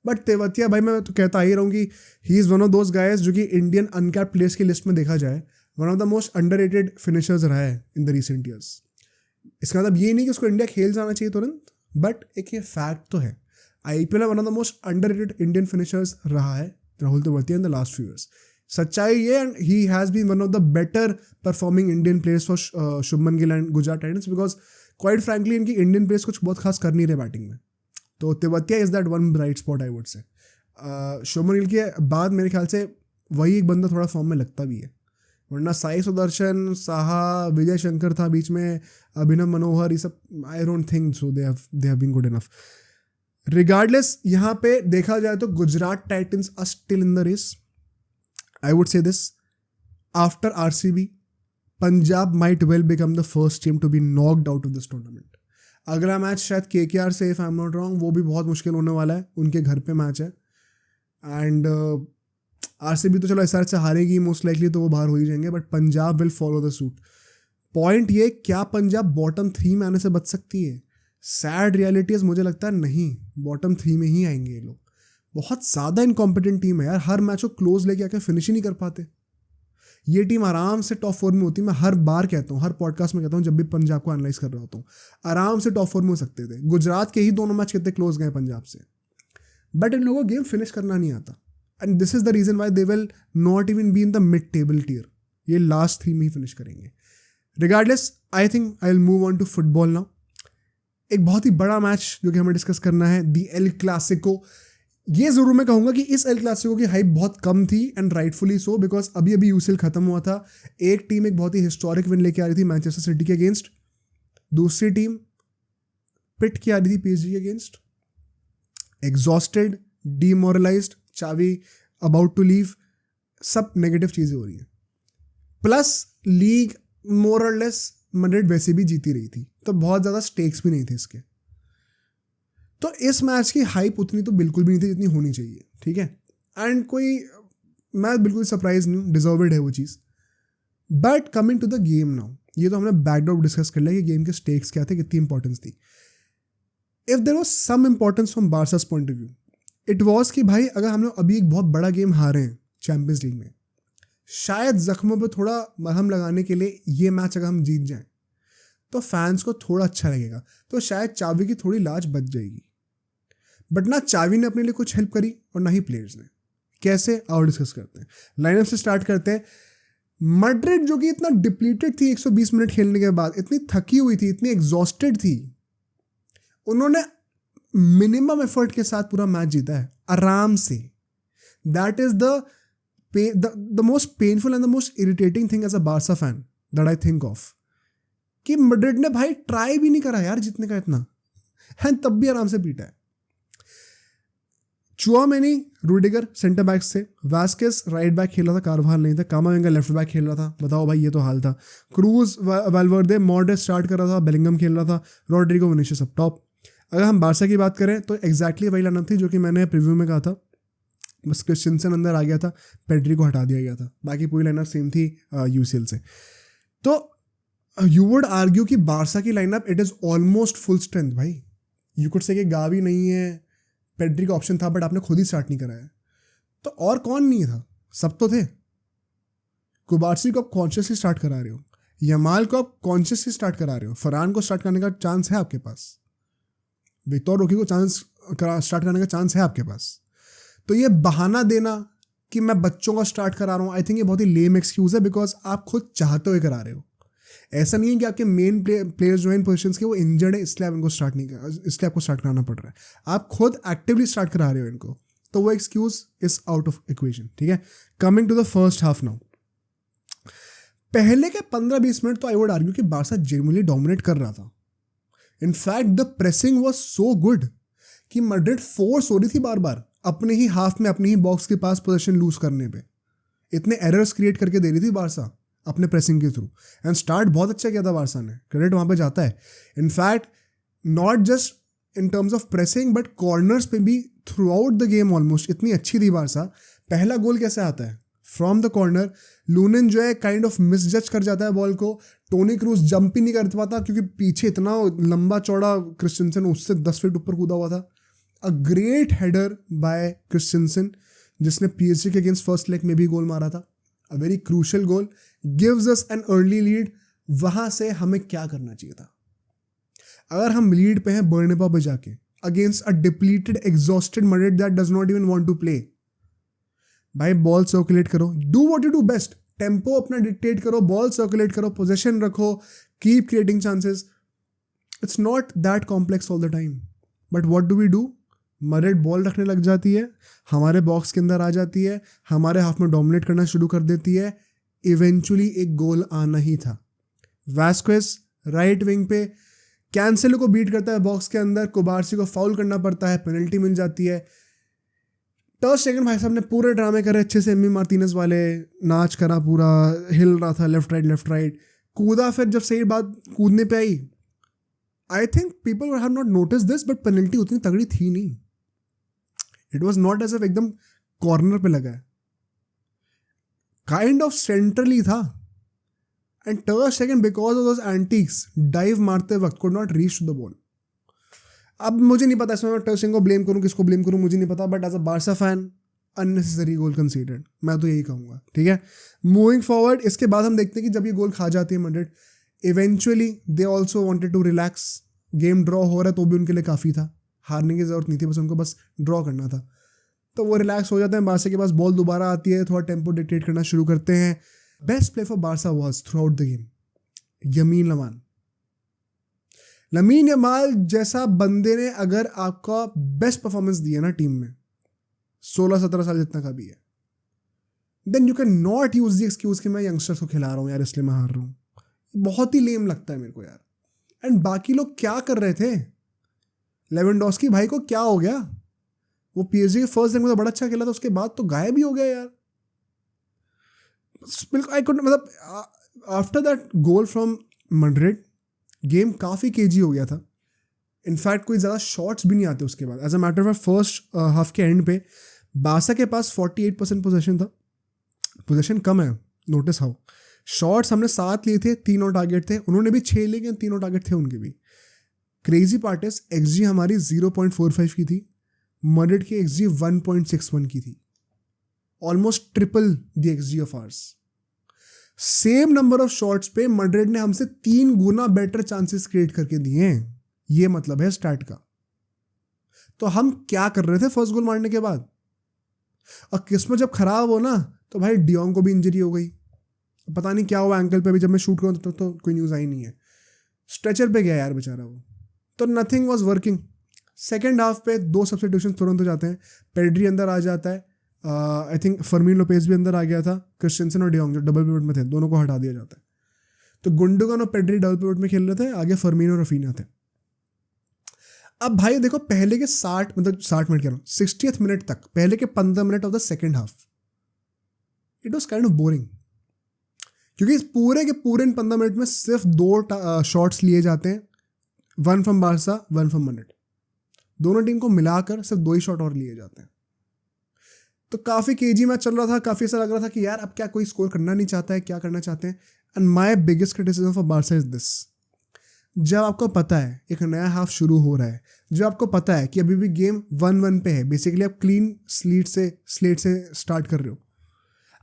बट तेवतिया भाई मैं तो कहता ही रहूँ कि he is one of those guys जो कि इंडियन अनकैप्ड प्लेयर्स की लिस्ट में देखा जाए one of the most underrated finishers रहा है इन द रिसेंट ईयर्स। इसका मतलब ये नहीं कि उसको इंडिया खेल जाना चाहिए तुरंत, बट एक ये फैक्ट तो है IPL में one of the most underrated Indian finishers रहा है Rahul Tewatia in the last few years. सच्चाई ये, and he has been one of the better performing Indian players for Shubman Gill and Gujarat Titans because quite frankly इनकी Indian players कुछ बहुत खास कर नहीं रहे बैटिंग में। तो Tewatia is that one bright spot I would say. Shubman Gill के बाद मेरे ख्याल से वही एक बंदा थोड़ा फॉर्म में लगता भी है, वरना साई सुदर्शन, साहा, विजय शंकर था बीच में, अभिनव मनोहर, ये सब I don't think so they have been good enough. Regardless यहाँ पे देखा जाए तो Gujarat Titans are still in the race. I would say this, after RCB, Punjab might well become the first team to be knocked out of this tournament. अगला match शायद KKR से, if I'm not wrong, वो भी बहुत मुश्किल होने वाला है। उनके घर पे मैच है। एंड RCB तो चलो SR से हारेगी मोस्ट लाइकली, तो वो बाहर हो ही जाएंगे, but Punjab will follow the suit. Point ये, क्या पंजाब बॉटम 3 में आने से बच सकती है? सैड रियलिटीज मुझे लगता है नहीं, बॉटम 3 में ही आएंगे ये लोग। बहुत ज़्यादा इनकॉम्पिटेंट टीम है यार, हर मैच को क्लोज लेके आकर फिनिश ही नहीं कर पाते। ये टीम आराम से टॉप 4 में होती। मैं हर बार कहता हूँ, हर पॉडकास्ट में कहता हूँ, जब भी पंजाब को एनालाइज कर रहा होता हूँ, आराम से टॉप 4 में हो सकते थे। गुजरात के ही दोनों मैच कितने क्लोज गए पंजाब से, बट इन लोगों को गेम फिनिश करना नहीं आता। And this is the reason why they will not even be in the mid table tier. ये लास्ट 3 में ही फिनिश करेंगे। Regardless, I think I will move on to football now. एक बहुत ही बड़ा मैच जो कि हमें डिस्कस करना है, दी एल क्लासिको। ये ज़रूर मैं कहूँगा कि इस एल क्लासिको की हाइप बहुत कम थी, एंड राइटफुली सो, बिकॉज अभी UCL खत्म हुआ था। एक टीम एक बहुत ही हिस्टोरिक विन लेके आ रही थी मैनचेस्टर सिटी के अगेंस्ट, दूसरी टीम पिट की आ रही थी PSG के अगेंस्ट। एग्जॉस्टेड, डीमोरलाइज्ड, चावी अबाउट टू लीव, सब नेगेटिव चीज़ें हो रही हैं। प्लस लीग मोर और लेस मैड्रिड वैसे भी जीती रही थी, तो बहुत ज़्यादा स्टेक्स भी नहीं थे इसके। तो इस मैच की हाइप उतनी तो बिल्कुल भी नहीं थी जितनी होनी चाहिए, ठीक है। एंड कोई, मैं बिल्कुल सरप्राइज नहीं हूँ, डिजर्वेड है वो चीज़। But coming to the game now, ये तो हमने बैकड्रॉप डिस्कस कर लिया कि गेम के स्टेक्स क्या थे, कितनी इंपॉर्टेंस थी। If there was some importance from Barca's point of view, it was कि भाई अगर हम लोग अभी एक बहुत बड़ा गेम हारे हैं चैंपियंस लीग में, शायद जख्मों पर थोड़ा मरहम लगाने के लिए ये मैच अगर हम जीत जाएं तो फैंस को थोड़ा अच्छा लगेगा, तो शायद चावी की थोड़ी लाज बच जाएगी। बट ना चावी ने अपने लिए कुछ हेल्प करी और ना ही प्लेयर्स ने। कैसे, और डिस्कस करते हैं। लाइनअप से स्टार्ट करते हैं। मैड्रिड जो कि इतना डिप्लीटेड थी 120 मिनट खेलने के बाद, इतनी थकी हुई थी, इतनी एग्जॉस्टेड थी, उन्होंने मिनिमम एफर्ट के साथ पूरा मैच जीता है आराम से। That is the most painful and the most irritating thing as a Barça fan that I think of, कि मैड्रिड ने भाई ट्राई भी नहीं करा यार जीतने का इतना, है तब भी आराम से पीटा है। चुआमेनी, रूडिगर सेंटर बैक्स थे, वास्केस राइट बैक खेल रहा था, कारवाल नहीं था, कामाविंगा लेफ्ट बैक खेल रहा था। बताओ भाई, ये तो हाल था। क्रूज, वाल्वर्दे, मॉड्रिच स्टार्ट कर रहा था, बेलिंगम खेल रहा था, रॉड्रिगो, विनीशियस अप टॉप। अगर हम बार्सा की बात करें तो एग्जैक्टली वही लाइनअप थी जो कि मैंने प्रीव्यू में कहा था, बस क्रिस्टियनसन अंदर आ गया था, पेड्री को हटा दिया गया था, बाकी पूरी लाइनअप सेम थी यूसीएल से। तो यू वुड आर्ग्यू कि बार्सा की lineup it is almost full strength भाई। यू कुड से कि गावी नहीं है, पेड्री का ऑप्शन था बट आपने खुद ही स्टार्ट नहीं कराया, तो और कौन नहीं था, सब तो थे। कुबार्सी को आप कॉन्शियसली स्टार्ट करा रहे हो, यमाल को आप कॉन्शियसली स्टार्ट करा रहे हो, फरहान को स्टार्ट करने का चांस है आपके पास, विक्टर रोकी को स्टार्ट करने का चांस है आपके पास। तो ये बहाना देना कि मैं बच्चों का स्टार्ट करा रहा हूँ, आई थिंक ये बहुत ही लेम एक्सक्यूज है, बिकॉज आप खुद चाहते हुए करा रहे हो। ऐसा नहीं है कि आपके मेन प्लेयर्स जो इन पोजीशंस के वो इंजर्ड है इसलिए आप इनको स्टार्ट नहीं कर, इसलिए आपको स्टार्ट कराना पड़ रहा है, आप खुद एक्टिवली स्टार्ट करा रहे हो इनको, तो वो excuse is out of equation. ठीक है, coming to the first half now. पहले के 15-20 मिनट तो आई वुड आर्ग्यू कि बार्सा जेन्युइनली डोमिनेट कर रहा था। In fact the pressing was so good कि मैड्रिड फोर्स हो रही थी बार बार अपने ही हाफ में, अपने ही बॉक्स के पास पोजीशन लूज करने पे, इतने एरर्स क्रिएट करके दे रही थी बार्सा अपने प्रेसिंग के थ्रू। एंड स्टार्ट बहुत अच्छा किया था बार्सा ने, क्रेडिट वहाँ पे जाता है। In fact not just in terms of pressing but corners पे भी through out the game almost इतनी अच्छी थी बार्सा। पहला गोल कैसे आता है, फ्रॉम द कॉर्नर, लूनेन जो है काइंड ऑफ मिसजज कर जाता है बॉल को, टोनी क्रूज जंप ही नहीं कर पाता क्योंकि पीछे इतना लंबा चौड़ा क्रिस्टियनसन उससे 10 फीट ऊपर कूदा हुआ था। A great header by Christensen जिसने पीएसजी के अगेंस्ट फर्स्ट लेग में भी गोल मारा था, a very crucial goal, gives us an early lead. वहां से हमें क्या करना चाहिए था, अगर हम लीड पे हैं बर्नबा पे जाके against a depleted exhausted Madrid that does not even want to play, भाई बॉल सर्कुलेट करो, do what you do best, tempo अपना डिक्टेट करो, बॉल सर्कुलेट करो, पोजीशन रखो, keep creating chances. It's not that complex all the time, but what do we do, Madrid ball रखने लग जाती है, हमारे बॉक्स के अंदर आ जाती है, हमारे हाफ में डोमिनेट करना शुरू कर देती है। इवेंचुअली एक गोल आना ही था। वास्केस राइट विंग पे कैंसेलो को बीट करता है बॉक्स के अंदर, कुबार्सी को फाउल करना पड़ता है, पेनल्टी मिल जाती है। टर स्टेगन भाई साहब ने पूरे ड्रामे करे अच्छे से, एमी मार्टिनेज वाले नाच करा, पूरा हिल रहा था लेफ्ट राइट, कूदा, फिर जब सही बात कूदने पे आई, I think people have not notice this but penalty उतनी तगड़ी थी नहीं, it was not as if एकदम कॉर्नर पे लगा है, काइंड ऑफ सेंट्रली था। And ter Stegen because of those antics dive मारते वक्त could not reach to the ball. अब मुझे नहीं पता इसमें मैं टर स्टेगन को ब्लेम करूं किसको ब्लेम करूं मुझे नहीं पता, but as a Barça fan unnecessary goal conceded, मैं तो यही कहूंगा। ठीक है, मूविंग फॉरवर्ड, इसके बाद हम देखते हैं कि जब ये गोल खा जाती है Madrid, eventually they also wanted to relax, game draw हो रहा है तो भी उनके लिए काफ़ी था, हारने की जरूरत नहीं थी, बस उनको बस ड्रॉ करना था, तो वो रिलैक्स हो जाते हैं। बार्सा के पास बॉल दोबारा आती है, थोड़ा टेम्पो डिक्टेट करना शुरू करते हैं। Best play for Barca was throughout the game Lamine Yamal जैसा बंदे ने अगर आपका बेस्ट परफॉर्मेंस दिया ना टीम में, 16-17 साल जितना का भी है, then you can not use the excuse कि मैं यंगस्टर्स को खिला रहा हूँ यार इसलिए मैं हार रहा हूँ। बहुत ही लेम लगता है मेरे को यार। एंड बाकी लोग क्या कर रहे थे, लेवेंडोस्की भाई को क्या हो गया, वो पीएसजी के फर्स्ट लेग में तो बड़ा अच्छा खेला था, उसके बाद तो गायब ही हो गया यार। आई कुड, मतलब after that goal from Madrid game काफ़ी केजी हो गया था। इनफैक्ट कोई ज़्यादा शॉट्स भी नहीं आते उसके बाद। As a matter of first half के एंड पे बार्सा के पास 48% पोजीशन था, पोजीशन कम है, नोटिस हाउ। शॉट्स हमने 7 लिए थे, 3 और टारगेट थे, उन्होंने भी 6 लिए, 3 और टारगेट थे उनके भी। क्रेजी पार्ट इज एक्सजी हमारी 0.45 की थी, मैड्रिड की एक्सजी 1.61 की थी, almost triple the xG of ours. Same number of shots पे मैड्रिड ने हमसे 3 गुना बेटर चांसेस क्रिएट करके दिए हैं। ये मतलब है स्टैट का। तो हम क्या कर रहे थे फर्स्ट गोल मारने के बाद? और किस्मत जब खराब हो ना तो भाई डियोंग को भी इंजरी हो गई, पता नहीं क्या हुआ एंकल पे भी। जब मैं शूट करूँ तो कोई न्यूज़ आई नहीं है, स्ट्रेचर पे गया यार बेचारा वो। तो nothing was working. Second half पे 2 सब्स्टिट्यूशन तुरंत हो जाते हैं। पेड्री अंदर आ जाता है, आई थिंक फर्मीन लोपेज भी अंदर आ गया था, क्रिस्टियनसन और डियोंग जो डबल पिवट में थे दोनों को हटा दिया जाता है। तो गुंडोगन और पेड्री डबल पिवट में खेल रहे थे, आगे फर्मीन और रफीना थे। अब भाई देखो पहले के 60 मिनट कह रहा हूँ 60th मिनट तक, पहले के 15 minute of the second half it was kind of boring, क्योंकि इस पूरे के पूरे इन 15 मिनट में सिर्फ 2 शॉट्स लिए जाते हैं, 1 फ्रॉम बारसा 1 फ्रॉम मैड्रिड। दोनों टीम को मिलाकर सिर्फ 2 ही शॉट और लिए जाते हैं। तो काफ़ी केजी मैच चल रहा था, काफ़ी ऐसा लग रहा था कि यार अब क्या कोई स्कोर करना नहीं चाहता है, क्या करना चाहते हैं। And my biggest criticism for Barça is this, जब आपको पता है एक नया हाफ शुरू हो रहा है, जब आपको पता है कि अभी भी गेम 1-1 पे है, बेसिकली आप क्लीन स्लेट से स्टार्ट कर रहे हो,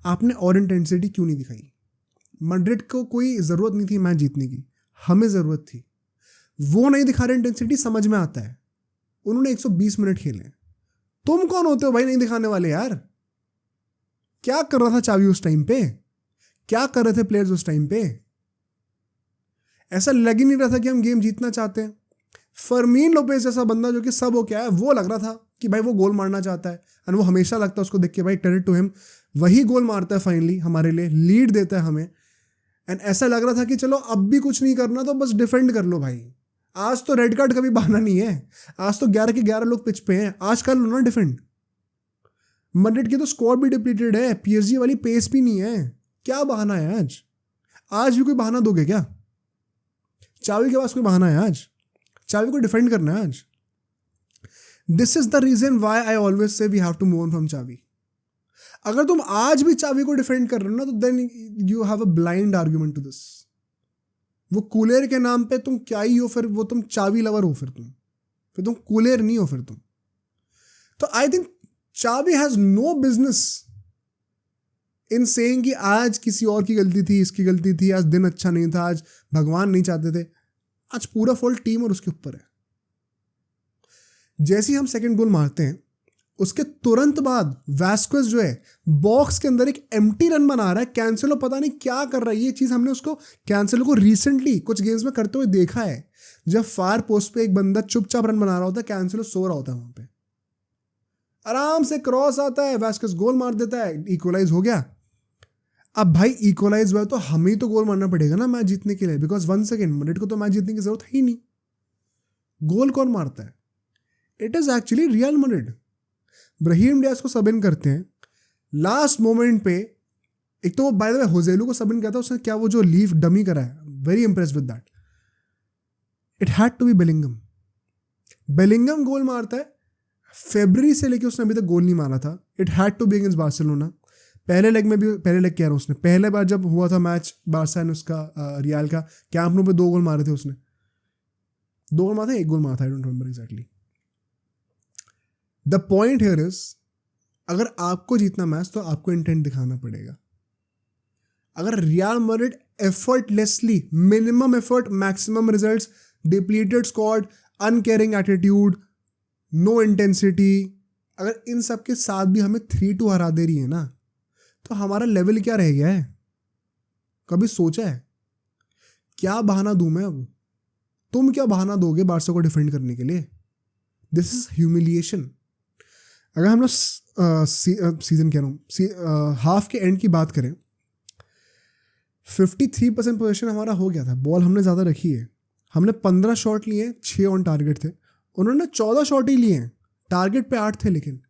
आपने और इंटेंसिटी क्यों नहीं दिखाई? मैड्रिड को कोई ज़रूरत नहीं थी मैच जीतने की, हमें ज़रूरत थी। वो नहीं दिखा रहे इंटेंसिटी, समझ में आता है। उन्होंने 120 मिनट खेले, तुम कौन होते हो भाई नहीं दिखाने वाले यार? क्या कर रहा था चावी उस टाइम पे? क्या कर रहे थे प्लेयर्स उस टाइम पे? ऐसा लग ही नहीं रहा था कि हम गेम जीतना चाहते हैं। फर्मीन लोपेज जैसा बंदा जो कि सब हो क्या है, वो लग रहा था कि भाई वो गोल मारना चाहता है, और वो हमेशा लगता है उसको देख के भाई टेरिट टू हिम, वही गोल मारता है फाइनली हमारे लिए, लीड देता है हमें। एंड ऐसा लग रहा था कि चलो अब भी कुछ नहीं करना तो बस डिफेंड कर लो भाई, आज तो रेड कार्ड का भी बहाना नहीं है, आज तो 11 के 11 लोग पिच पे हैं, आज कर लो ना डिफेंड। मैड्रिड की तो स्क्वाड भी डिप्लीटेड है, पीएसजी वाली पेस भी नहीं है, क्या बहाना है आज? आज भी कोई बहाना दोगे क्या? चावी के पास कोई बहाना है आज? चावी को डिफेंड करना है आज। This is the reason why I always say we have to move on from Xavi. अगर तुम आज भी चावी को डिफेंड कर रहे हो ना तो then you have a blind argument to this. वो कूलेर के नाम पे तुम क्या ही हो, फिर वो तुम चावी लवर हो, फिर तुम कूलेर नहीं हो फिर तुम। तो I think Xavi has no business in saying कि आज किसी और की गलती थी, इसकी गलती थी, आज दिन अच्छा नहीं था, आज भगवान नहीं चाहते थे। आज पूरा फॉल्ट टीम और उसके ऊपर है। जैसे ही हम सेकंड गोल मारते हैं उसके तुरंत बाद वास्क्वेज जो है बॉक्स के अंदर एक एम्प्टी रन बना रहा है, कैंसेलो पता नहीं क्या कर रहा है। ये चीज़ हमने उसको कैंसेलो को रिसेंटली कुछ गेम्स में करते हुए देखा है। जब फार पोस्ट पे एक बंदा चुपचाप रन बना रहा होता है, कैंसेलो सो रहा होता है वहां पे, आराम से क्रॉस आता है, वास्क्वेज गोल मार देता है, इक्वलाइज हो गया। अब भाई इक्वलाइज हुआ तो हमें ही तो गोल मारना पड़ेगा ना मैच जीतने के लिए, बिकॉज 1 सेकेंड मैड्रिड को तो मैच जीतने की जरूरत है ही नहीं। गोल कौन मारता है? It is actually real Madrid. Brahim Diaz को सब इन करते हैं लास्ट मोमेंट पे। एक तो बाय द वे होजेलू को सब इन किया था उसने, क्या वो जो लीफ डमी करा है, very impress with that. It had to be Bellingham. Bellingham goal मारता है, फरवरी से लेके उसने अभी तक गोल नहीं मारा था। It had to be against Barcelona. पहले लेग में भी, पहले लेग कह रहा हूँ, उसने पहले बार जब हुआ था मैच बारसा ने उसका रियाल का, कैंप नो पे 2 गोल मारे थे उसने। 2 गोल मारा था, 1 गोल मारा था, I don't remember exactly. The point here is, अगर आपको जीतना मैच तो आपको इंटेंट दिखाना पड़ेगा। अगर Real Madrid effortlessly, minimum effort maximum results, depleted squad, uncaring attitude, no intensity, अगर इन सब के साथ भी हमें 3-2 हरा दे रही है ना, तो हमारा लेवल क्या रह गया है? कभी सोचा है? क्या बहाना दूं मैं अब? तुम क्या बहाना दोगे बारसा को डिफेंड करने के लिए? This is humiliation. अगर हम लोग सीजन कह रहा हूँ हाफ के एंड की बात करें, 53% पोजीशन हमारा हो गया था, बॉल हमने ज़्यादा रखी है, हमने 15 शॉट लिए, 6 ऑन टारगेट थे, उन्होंने 14 शॉट ही लिए हैं, टारगेट पे 8 थे। लेकिन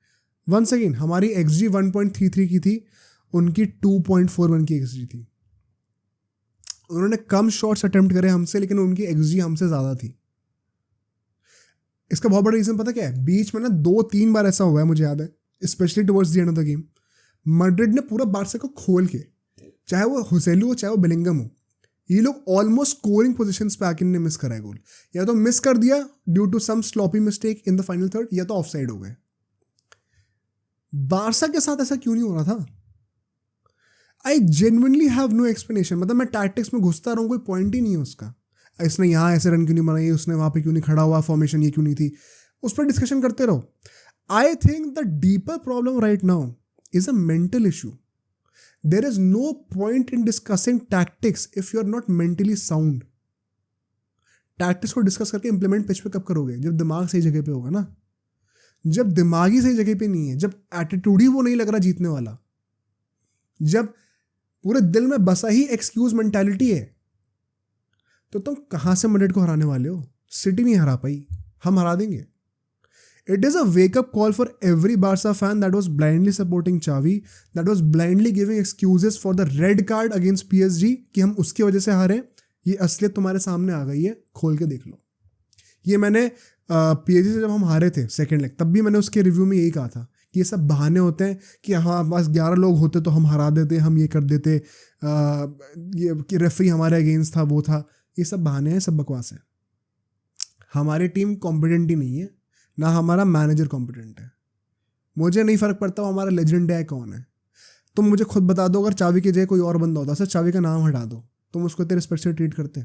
वंस अगेन हमारी XG 1.33 की थी, उनकी 2.41 की XG थी। उन्होंने कम शॉट्स अटेम्प्ट करे हमसे, लेकिन उनकी XG हमसे ज़्यादा थी। इसका बहुत बड़ा रीज़न पता क्या है? बीच में ना 2-3 बार ऐसा हुआ है, मुझे याद है, specially towards the end of the game, Madrid ने पूरा बारसा को खोल के, चाहे वो होसेलू हो चाहे वो बेलिंगम हो, ये लोग ऑलमोस्ट स्कोरिंग पोजीशंस पे आके ने मिस करा है गोल। या तो मिस कर दिया due to some sloppy mistake in the final third, या तो ऑफसाइड हो गए। बारसा के साथ ऐसा क्यों नहीं हो रहा था? I genuinely have no explanation. मतलब मैं टैक्टिक्स में घुसता रहूँ, कोई पॉइंट ही नहीं है उसका. इसने यहाँ ऐसे रन क्यों नहीं बनाई, उसने वहाँ पे क्यों नहीं खड़ा हुआ, फॉर्मेशन ये क्यों नहीं थी, उस पर डिस्कशन करते रहो. I think the deeper problem right now is a mental issue. There is no point in discussing tactics if you are not mentally sound. Tactics को डिस्कस करके इंप्लीमेंट पिच पे कब करोगे? जब दिमाग सही जगह पे होगा ना. जब दिमाग ही सही जगह पे नहीं है, जब एटीट्यूड ही वो नहीं लग रहा जीतने वाला, जब पूरे दिल में बसा ही एक्सक्यूज मेंटालिटी है, तो तुम कहां से मैड्रिड को हराने वाले हो? सिटी नहीं हरा पाई, हम हरा देंगे. It is a wake-up call for every Barca fan that was blindly supporting Xavi, that was blindly giving excuses for the red card against PSG कि हम उसकी वजह से हारे. ये असलियत तुम्हारे सामने आ गई है, खोल के देख लो. ये मैंने PSG से जब हम हारे थे सेकेंड लेग, तब भी मैंने उसके रिव्यू में यही कहा था कि ये सब बहाने होते हैं कि हाँ बस 11 लोग होते तो हम हरा देते, हम ये कर देते, ये कि रेफरी हमारे अगेंस्ट था, वो था. ये सब बहाने हैं, सब बकवास है. हमारी टीम कॉम्पिटेंट ही नहीं है, ना हमारा मैनेजर कॉम्पिटेंट है. मुझे नहीं फर्क पड़ता वो हमारा लेजेंड है कौन है. तुम मुझे खुद बता दो, अगर चावी की जगह कोई और बंदा होता, सर चावी का नाम हटा दो, तुम उसको इतने रिस्पेक्ट से ट्रीट करते?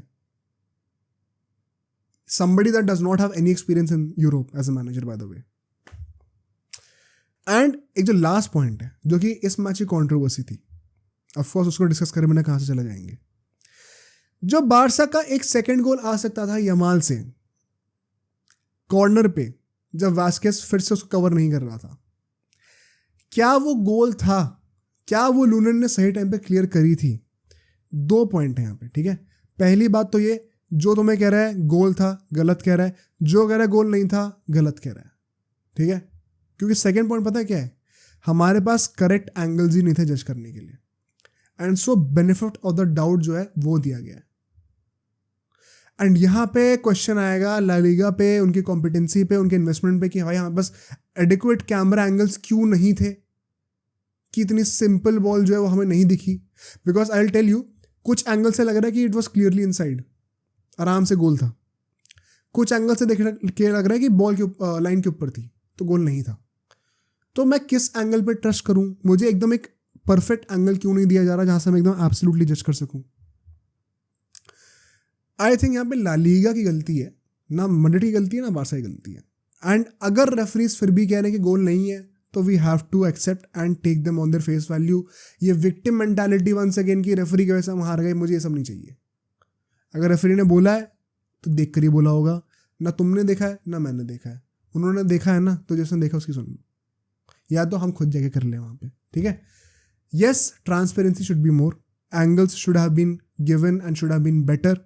somebody that does not have any experience in Europe as a manager by the way. And एक जो लास्ट पॉइंट है जो कि इस मैच की कंट्रोवर्सी थी, ऑफ कोर्स उसको डिस्कस करें बिना कहां से चले जाएंगे. जो बारसा का एक सेकंड गोल आ सकता था यमाल से कॉर्नर पे, जब वास्केस फिर से उसको कवर नहीं कर रहा था, क्या वो गोल था? क्या वो लूनन ने सही टाइम पे क्लियर करी थी? 2 पॉइंट है यहाँ पे, ठीक है. पहली बात तो ये, जो तुम्हें कह रहा है गोल था गलत कह रहा है, जो कह रहा है गोल नहीं था गलत कह रहा है, ठीक है. क्योंकि सेकंड पॉइंट पता है क्या है, हमारे पास करेक्ट एंगल्स ही नहीं थे जज करने के लिए. And so benefit of the doubt जो है वो दिया गया है. एंड यहाँ पे क्वेश्चन आएगा ला लीगा पे, उनकी कॉम्पिटेंसी पे, उनके इन्वेस्टमेंट पे कि भाई यहाँ बस एडिक्वेट कैमरा एंगल्स क्यों नहीं थे, कि इतनी सिंपल बॉल जो है वो हमें नहीं दिखी. Because I will tell you, कुछ एंगल से लग रहा है कि इट वॉज क्लियरली इनसाइड, आराम से गोल था. कुछ एंगल से देख के लग रहा है कि बॉल के लाइन के ऊपर थी, तो गोल नहीं था. तो मैं किस एंगल पे ट्रस्ट करूं? मुझे एकदम एक परफेक्ट एंगल क्यों नहीं दिया जा रहा जहां से मैं एकदम एब्सोल्युटली जज कर सकूं? आई थिंक यहाँ पे ला लीगा की गलती है, ना मैड्रिड की गलती है, ना बारसा की गलती है. एंड अगर रेफरीज फिर भी कह रहे हैं कि गोल नहीं है, तो we have to accept and take them on their face value. ये विक्टिम मेंटालिटी वंस अगेन की रेफरी की वजह से हम हार गए, मुझे ये सब नहीं चाहिए. अगर रेफरी ने बोला है तो देख कर ही बोला होगा, ना तुमने देखा है ना मैंने देखा है. उन्होंने देखा है ना, तो जिसने देखा उसकी सुन लो, या तो हम खुद जगह कर ले वहाँ पे, ठीक है. Yes, transparency should be more, angles should have been given and should have been better,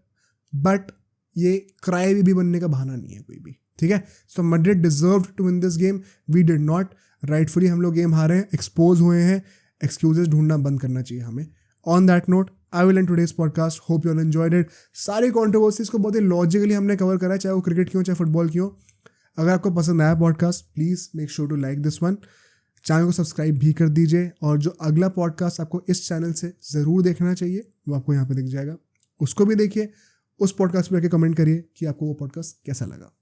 but ये क्राई बेबी बनने का बहाना नहीं है कोई भी, ठीक है. So Madrid deserved to win this game, we did not. Rightfully हम लोग गेम हारे हैं, एक्सपोज हुए हैं, एक्सक्यूजेस ढूंढना बंद करना चाहिए हमें. On that note I will and today's podcast, hope you all enjoyed it. सारी कॉन्ट्रोवर्सीज को बहुत ही लॉजिकली हमने कवर करा है, चाहे वो क्रिकेट की हो चाहे फुटबॉल की हो. अगर आपको पसंद आया podcast, please make sure to like this one. Channel को सब्सक्राइब भी कर दीजिए, और जो अगला पॉडकास्ट आपको इस चैनल से ज़रूर देखना चाहिए वो आपको यहाँ पे दिख जाएगा, उसको भी देखिए. उस पॉडकास्ट पे आके कमेंट करिए कि आपको वो पॉडकास्ट कैसा लगा.